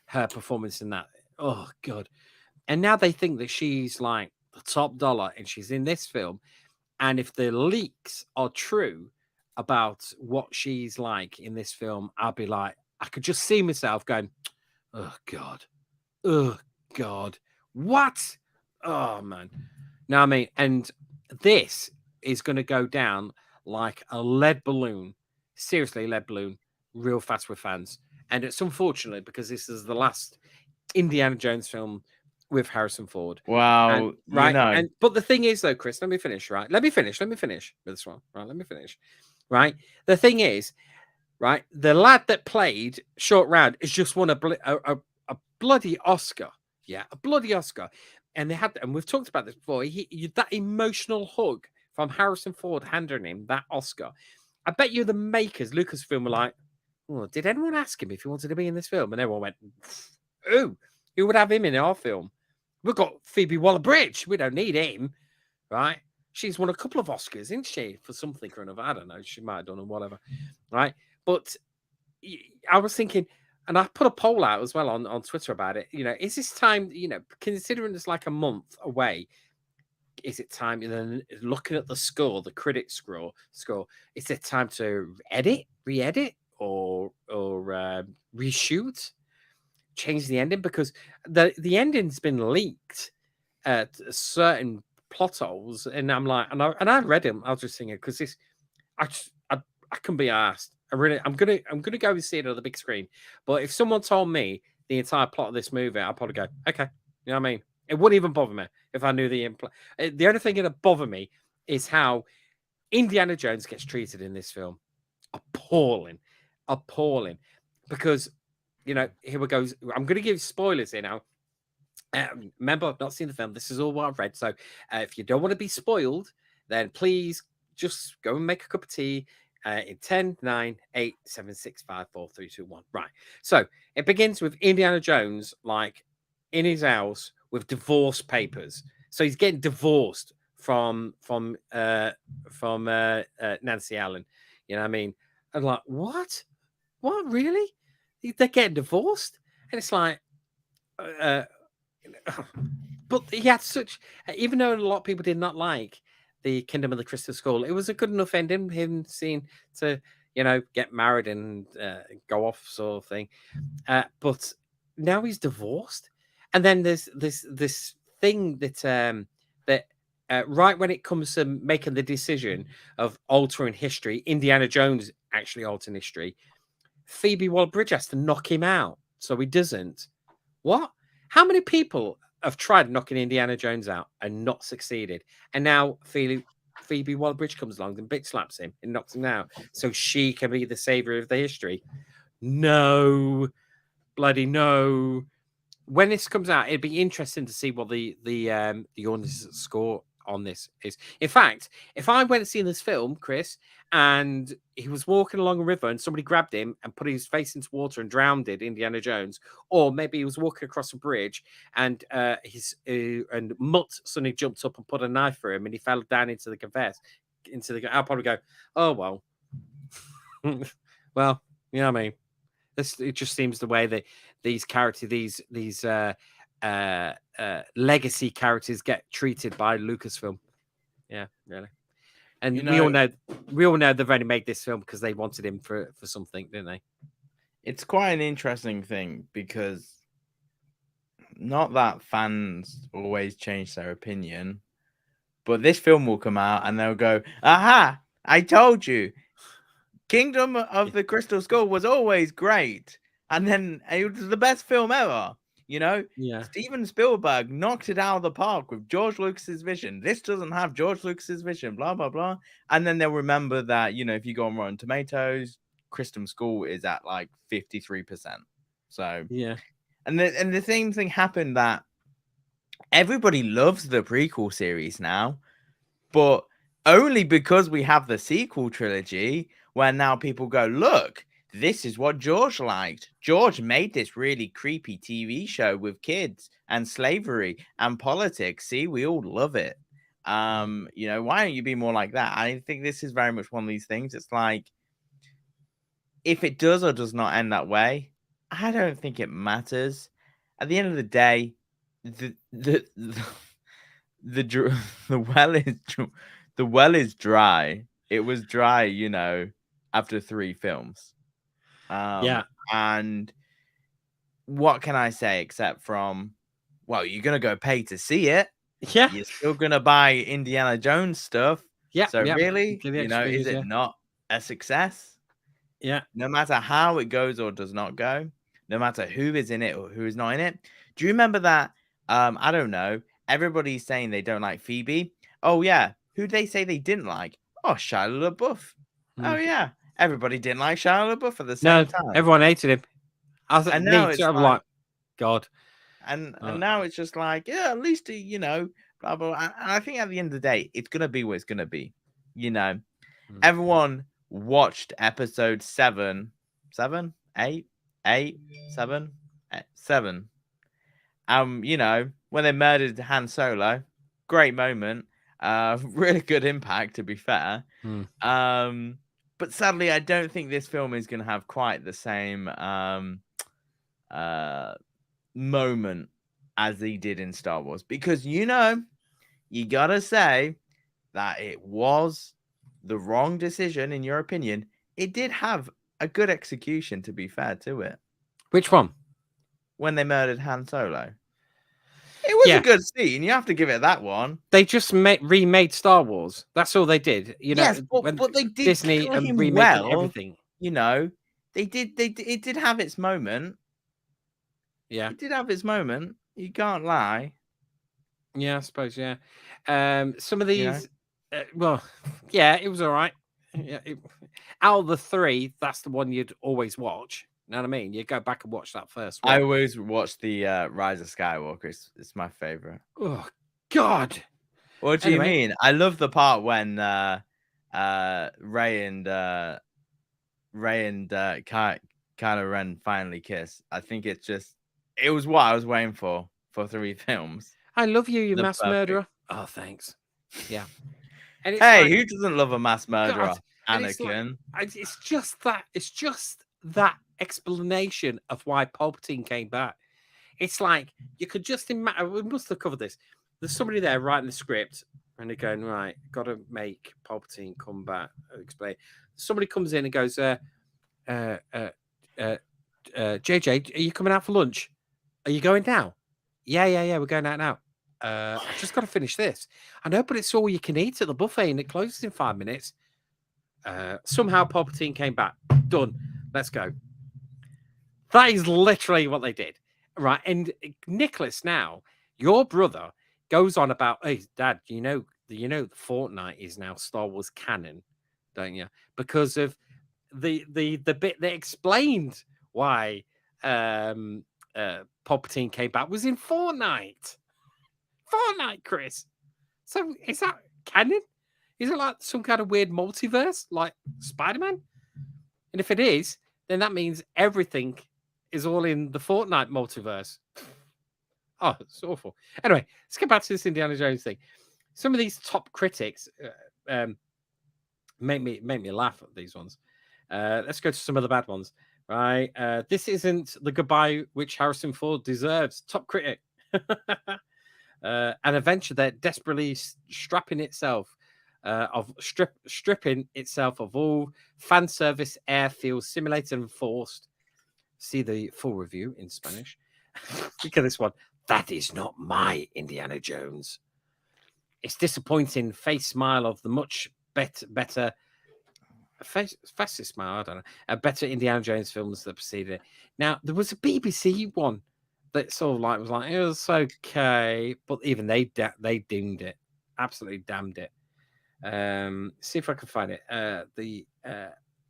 Her performance in that. Oh god. And now they think that she's like the top dollar, and she's in this film. And if the leaks are true about what she's like in this film, I'll be like, I could just see myself going, oh god, what? Oh man. Now I mean, and this is going to go down like a lead balloon. Seriously, lead balloon, real fast with fans. And it's unfortunate because this is the last Indiana Jones film with Harrison Ford. Well, And, right. you know, And but the thing is, though, Chris, let me finish. Right. Let me finish with this one. Right. Let me finish. Right. The thing is, right, the lad that played Short Round has just won a bloody Oscar. Yeah, a bloody Oscar. And they had, and we've talked about this before. That emotional hug from Harrison Ford handing him that Oscar. I bet you the makers, Lucasfilm, were like, "Oh, did anyone ask him if he wanted to be in this film?" And everyone went, "Ooh, who would have him in our film? We've got Phoebe Waller-Bridge. We don't need him, right? She's won a couple of Oscars, isn't she, for something or another? I don't know. She might have done or whatever, right? But I was thinking, and I put a poll out as well on Twitter about it. You know, is this time, you know, considering it's like a month away, is it time, and then looking at the score, the critics score, is it time to re-edit, or reshoot, change the ending? Because the ending's been leaked at certain plot holes, and I'm like, and I read them. I was just thinking, because this, I couldn't be asked. I'm gonna go and see it on the big screen. But if someone told me the entire plot of this movie, I'd probably go, okay. You know what I mean? It wouldn't even bother me if I knew the only thing that'd bother me is how Indiana Jones gets treated in this film. Appalling. Because, you know, here we go. I'm going to give spoilers here now. Remember, I've not seen the film. This is all what I've read. So if you don't want to be spoiled, then please just go and make a cup of tea. In 10, 9, 8, 7, 6, 5, 4, 3, 2, 1. Right. So it begins with Indiana Jones, like in his house with divorce papers. So he's getting divorced from Nancy Allen. You know what I mean? I'm like, what? What, really? They're getting divorced? And it's like, but he had such, even though a lot of people did not like the Kingdom of the Crystal Skull, it was a good enough ending, him seeing to, you know, get married and go off, sort of thing. But now he's divorced, and then there's this thing that right when it comes to making the decision of altering history, Indiana Jones actually altering history, Phoebe Waller-Bridge has to knock him out, so he doesn't. What? How many people have tried knocking Indiana Jones out and not succeeded? And now Phoebe Waller-Bridge comes along and bitch slaps him and knocks him out, so she can be the savior of the history. No, bloody no. When this comes out, it'd be interesting to see what the audience score on this is. In fact, if I went and seen this film, Chris, and he was walking along a river and somebody grabbed him and put his face into water and drowned Indiana Jones, or maybe he was walking across a bridge and and Mutt suddenly jumped up and put a knife for him and he fell down into the I'll probably go, oh well. Well, you know what I mean? It just seems the way that these characters, these legacy characters get treated by Lucasfilm. Yeah, really. And we all know they've only made this film because they wanted him for something, didn't they? It's quite an interesting thing because not that fans always change their opinion, but this film will come out and they'll go, aha, I told you. Kingdom of the Crystal Skull was always great. And then it was the best film ever. You know, yeah. Steven Spielberg knocked it out of the park with George Lucas's vision. This doesn't have George Lucas's vision, blah, blah, blah. And then they'll remember that, you know, if you go on Rotten Tomatoes, Christmas School is at like 53%. So Yeah. and the same thing happened that everybody loves the prequel series now, but only because we have the sequel trilogy where now people go, look, this is what George liked. George made this really creepy TV show with kids and slavery and politics. See, we all love it. You know, why don't you be more like that? I think this is very much one of these things. It's like, if it does or does not end that way, I don't think it matters. At the end of the day, the the well is dry. It was dry, you know, after 3 films. Yeah. And what can I say except from, well, you're gonna go pay to see it. Yeah. You're still gonna buy Indiana Jones stuff. Yeah. So yeah. really, Give the you know, is extras, it yeah. not a success? Yeah. No matter how it goes or does not go, no matter who is in it or who is not in it. Do you remember that? I don't know. Everybody's saying they don't like Phoebe. Oh yeah, who they say they didn't like? Oh, Shia LaBeouf. Oh yeah, everybody didn't like Shia LaBeouf at the No, same time. everyone hated him. And now Me it's too. I'm like, like, God. and now it's just like, yeah, at least you know, blah blah. And I think at the end of the day, it's gonna be what it's gonna be. You know, everyone watched episode 7, 7, 8, 8, 7, 7. You know, when they murdered Han Solo, great moment. Really good impact, to be fair. But sadly, I don't think this film is going to have quite the same moment as he did in Star Wars, because you know, you gotta say that it was the wrong decision in your opinion. It did have a good execution, to be fair to it. Which one? When they murdered Han Solo. It was a good scene. You have to give it that one. They just remade Star Wars. That's all they did. You know, yes, but they did Disney kill and him remaking well. everything. You know, it did have its moment. Yeah, it did have its moment. You can't lie. Yeah, I suppose. Yeah, some of these. You know? Well, yeah, it was all right. Yeah, out of the 3, that's the one you'd always watch. You know what I mean? You go back and watch that first one. I always watch the Rise of Skywalker. It's my favorite. Oh God! What do you mean? I love the part when Rey and Kylo Ren finally kiss. I think it was what I was waiting for 3 films. I love you, you The mass perfect. murderer. Oh, thanks. Yeah. And hey, who doesn't love a mass murderer? God, Anakin. It's just that. It's just that explanation of why Palpatine came back. It's like you could just imagine. We must have covered this. There's somebody there writing the script, and they're going, right, got to make Palpatine come back. Explain. Somebody comes in and goes, JJ, are you coming out for lunch? Are you going now? Yeah, we're going out now. I've just got to finish this. I know, but it's all you can eat at the buffet and it closes in 5 minutes. Somehow Palpatine came back. Done. Let's go. That is literally what they did. Right. And Nicholas, now, your brother goes on about, hey, Dad, you know, Fortnite is now Star Wars canon, don't you? Because of the bit that explained why Palpatine came back was in Fortnite. Fortnite, Chris. So is that canon? Is it like some kind of weird multiverse like Spider-Man? And if it is, then that means everything is all in the Fortnite multiverse. Oh, it's awful. Anyway, let's get back to this Indiana Jones thing. Some of these top critics make me laugh at these ones. Let's go to some of the bad ones. Right. This isn't the goodbye which Harrison Ford deserves. Top critic. An adventure that desperately stripping itself of all fan service, airfield, simulated and forced. See the full review in Spanish. Look at this one. That is not my Indiana Jones. It's disappointing face smile of the much better fastest smile. I don't know. A better Indiana Jones films that preceded it. Now there was a BBC one that sort of like was like it was okay, but even they doomed it, absolutely damned it. See if I can find it.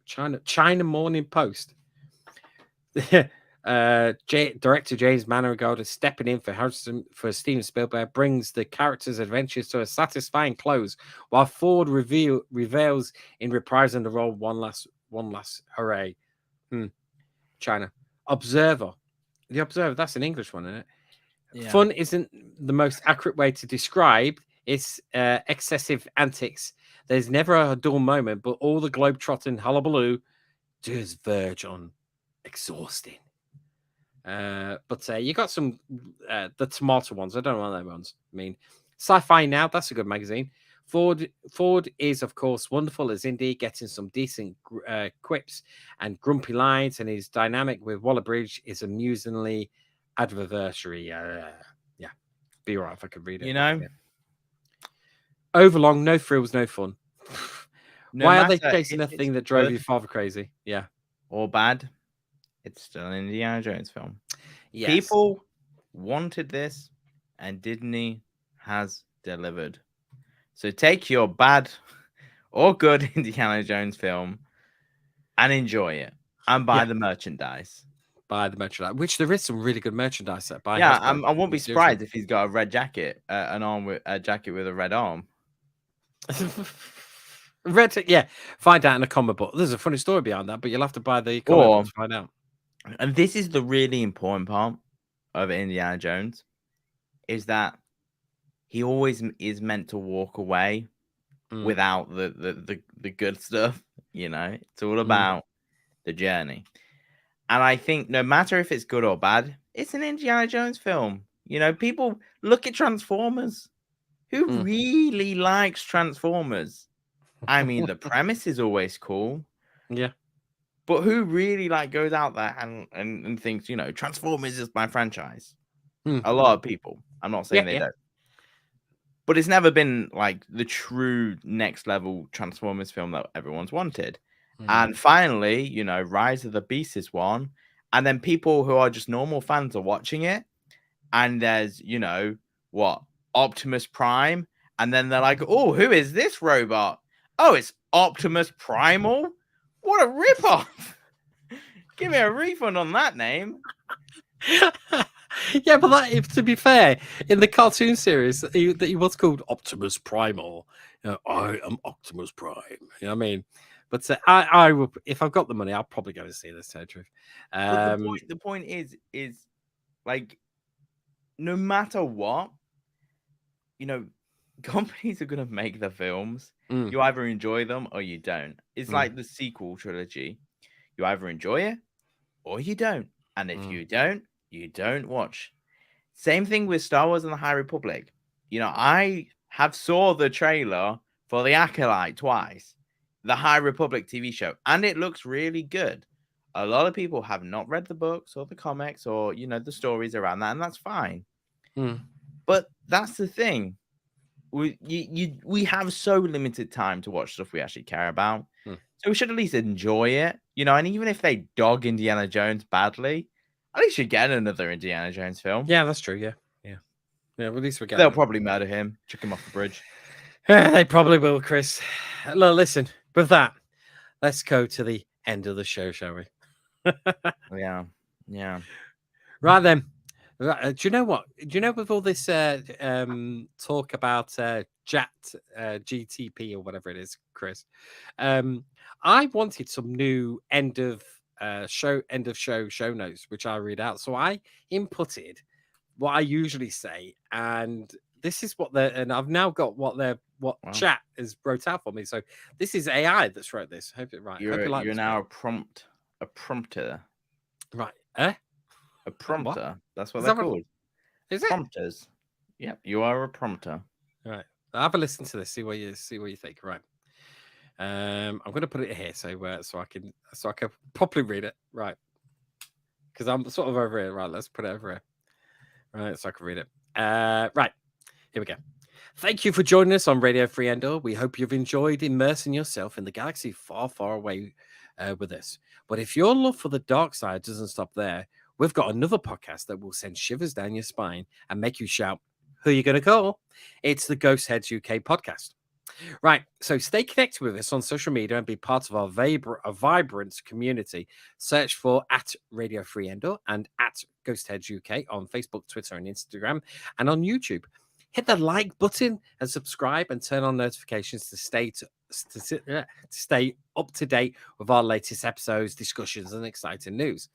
China Morning Post. Director James Mangold is stepping in for Steven Spielberg, brings the character's adventures to a satisfying close, while Ford reveals in reprising the role one last hooray. China Observer. The Observer, that's an English one, isn't it? Yeah. Fun isn't the most accurate way to describe its excessive antics. There's never a dull moment, but all the globe-trotting hullabaloo does verge on exhausting. But you got some the tomato ones. I don't know what those ones mean. Sci-Fi Now, that's a good magazine. Ford is, of course, wonderful as Indy, getting some decent quips and grumpy lines, and his dynamic with Waller-Bridge is amusingly adversary. Yeah, be right if I could read it. You know, yeah. Overlong, no thrills, no fun. Why are they chasing a thing that drove your father crazy? Yeah, or bad? It's still an Indiana Jones film. yes. People wanted this, and Disney has delivered. So take your bad or good Indiana Jones film and enjoy it, and buy the merchandise. Buy the merchandise, which there is some really good merchandise there. Yeah, I won't be surprised if he's got a red jacket, a jacket with a red arm. Red, yeah. Find out in a comic book. There's a funny story behind that, but you'll have to buy the comic book to find out. And this is the really important part of Indiana Jones, is that he always is meant to walk away without the good stuff. You know, it's all about the journey. And I think no matter if it's good or bad, it's an Indiana Jones film. You know, people look at Transformers. Who really likes Transformers? I mean, the premise is always cool. Yeah. But who really goes out there and thinks, you know, Transformers is my franchise? A lot of people. I'm not saying they don't. But it's never been like the true next level Transformers film that everyone's wanted. And finally, you know, Rise of the Beast is one. And then people who are just normal fans are watching it. And there's, you know, Optimus Prime. And then they're like, oh, who is this robot? Oh, it's Optimus Primal? What a ripoff! Give me a refund on that name. Yeah, but to be fair, in the cartoon series, that he was called Optimus Primal. You know, I am Optimus Prime. You know what I mean? But I will, if I've got the money, I'll probably go and see this. Tell you the truth. But the point is like, no matter what, you know, companies are gonna make the films. You either enjoy them or you don't. It's like the sequel trilogy. You either enjoy it or you don't. And if you don't watch. Same thing with Star Wars and the High Republic. You know, I have saw the trailer for The Acolyte twice, the High Republic TV show, and it looks really good. A lot of people have not read the books or the comics or, you know, the stories around that, and that's fine. But that's the thing. We have so limited time to watch stuff we actually care about. So we should at least enjoy it, you know, and even if they dog Indiana Jones badly, at least you get another Indiana Jones film. Yeah, that's true. Yeah. Well, at least we get. They'll probably murder him, chuck him off the bridge. They probably will, Chris. Look, listen, with that, let's go to the end of the show, shall we? Yeah. Right then. Do you know what? Do you know with all this talk about GTP or whatever it is, Chris? I wanted some new end of show notes, which I read out. So I inputted what I usually say, and this is and I've now got what chat has wrote out for me. So this is AI that's wrote this. Hope it right. You're now a prompter. Right. A prompter. What? That's what they're called. Is it? Prompters. Yep, you are a prompter. All right. Have a listen to this. See what you think. Right. I'm going to put it here so I can properly read it. Right. Because I'm sort of over here. Right. Let's put it over here. Right. So I can read it. Right. Here we go. Thank you for joining us on Radio Free Endor. We hope you've enjoyed immersing yourself in the galaxy far, far away with us. But if your love for the dark side doesn't stop there, we've got another podcast that will send shivers down your spine and make you shout, who are you going to call? It's the Ghost Heads UK podcast. Right. So stay connected with us on social media and be part of our vibrant community. Search for at Radio Free Endor and at Ghost Heads UK on Facebook, Twitter, and Instagram, and on YouTube. Hit the like button and subscribe and turn on notifications to stay up to date with our latest episodes, discussions, and exciting news.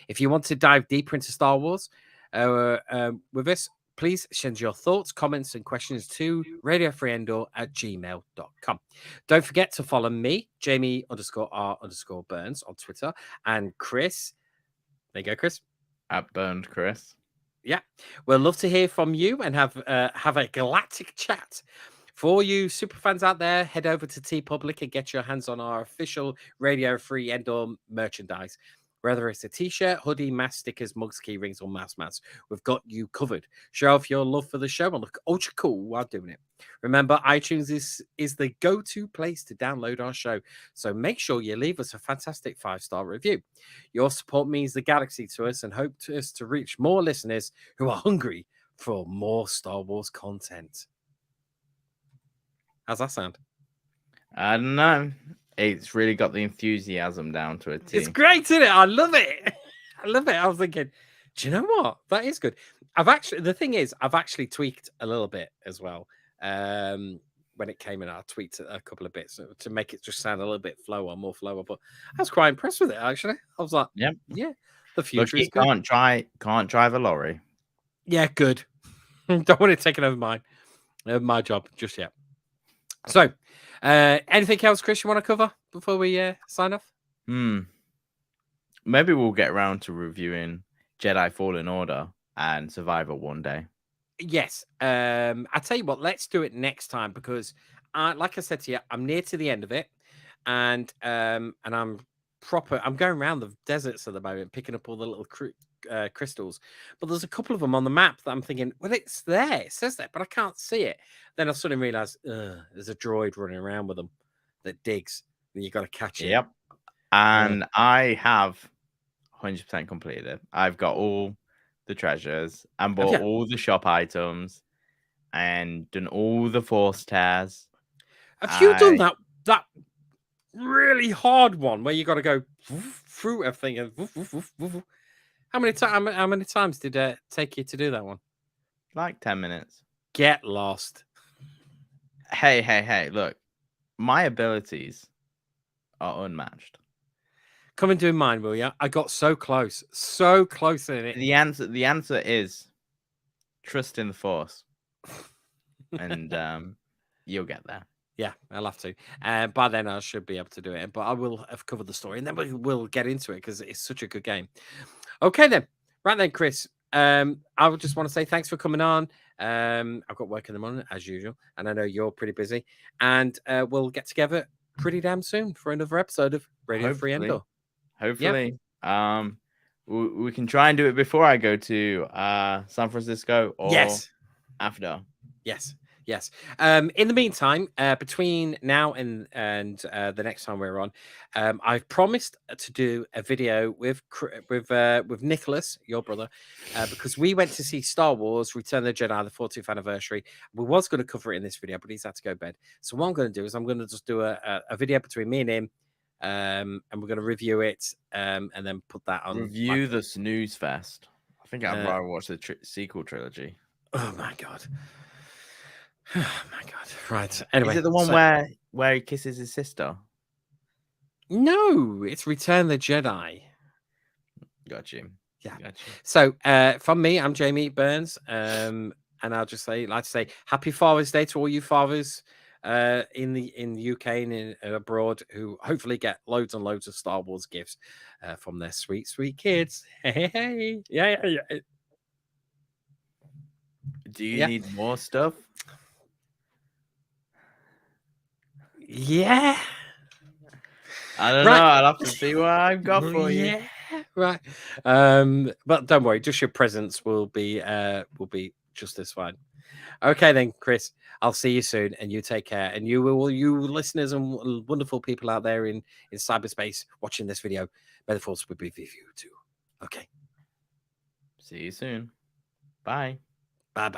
If you want to dive deeper into Star Wars with us, please send your thoughts, comments, and questions to radiofreeendor@gmail.com. Don't forget to follow me, Jamie_R_Burns on Twitter, and Chris. There you go, Chris. At Burned Chris. Yeah, we'd love to hear from you and have a galactic chat. For all you super fans out there, head over to TeePublic and get your hands on our official Radio Free Endor merchandise. Whether it's a t-shirt, hoodie, mask, stickers, mugs, key rings, or mouse mats, we've got you covered. Show off your love for the show and look ultra cool while doing it. Remember, iTunes is the go-to place to download our show, so make sure you leave us a fantastic 5-star review. Your support means the galaxy to us and hope to us to reach more listeners who are hungry for more Star Wars content. How's that sound? I don't know. It's really got the enthusiasm down to a T. It's great, isn't it? I love it. I love it. I was thinking, do you know what? That is good. The thing is, I've actually tweaked a little bit as well. When it came in, I tweaked a couple of bits to make it just sound a little bit more flower. But I was quite impressed with it, actually. I was like, yeah, the future is good. Can't drive a lorry. Yeah, good. Don't want it taken over my job just yet. So, anything else, Chris, you want to cover before we sign off? Maybe we'll get around to reviewing Jedi Fallen Order and Survivor one day. Yes. I tell you what, let's do it next time because, like I said to you, I'm near to the end of it, and I'm going around the deserts at the moment, picking up all the little crystals. But there's a couple of them on the map that I'm thinking, well, it's there, it says that, but I can't see it. Then I suddenly realized there's a droid running around with them that digs, and you got to catch it. Yep. And I have 100% completed it. I've got all the treasures and bought all the shop items and done all the force tears. Have you done that really hard one where you got to go through everything and how many times did it take you to do that one? Like 10 minutes. Get lost. Hey, look, my abilities are unmatched. Come and do mine, will you? I got so close in it. The answer is trust in the force, and you'll get there. Yeah, I'll have to. By then, I should be able to do it. But I will have covered the story, and then we'll get into it because it's such a good game. Okay, then. Right then, Chris. I would just want to say thanks for coming on. I've got work in the morning, as usual, and I know you're pretty busy. And we'll get together pretty damn soon for another episode of Radio Free Endor. Hopefully. We can try and do it before I go to San Francisco or after. Yes. In the meantime, between now and the next time we're on, I've promised to do a video with Nicholas, your brother, because we went to see Star Wars: Return of the Jedi, the 40th anniversary. We was going to cover it in this video, but he's had to go to bed. So what I'm going to do is I'm going to just do a video between me and him, and we're going to review it, and then put that on. Review the Snooze Fest. I think I'd rather watch the sequel trilogy. Oh my god. Oh my god! Right. Anyway, is it the one where he kisses his sister? No, it's Return of the Jedi. Got you. Yeah. Got you. So, from me, I'm Jamie Burns, and I'll just like to say Happy Father's Day to all you fathers in the UK and abroad who hopefully get loads and loads of Star Wars gifts from their sweet kids. Hey. Yeah. Do you need more stuff? Yeah. I don't know. I'll have to see what I've got for you. Yeah. Right. But don't worry, just your presents will be just as fine. Okay then, Chris. I'll see you soon, and you take care. And you listeners and wonderful people out there in cyberspace watching this video, may the force be with you too. Okay. See you soon. Bye. Bye.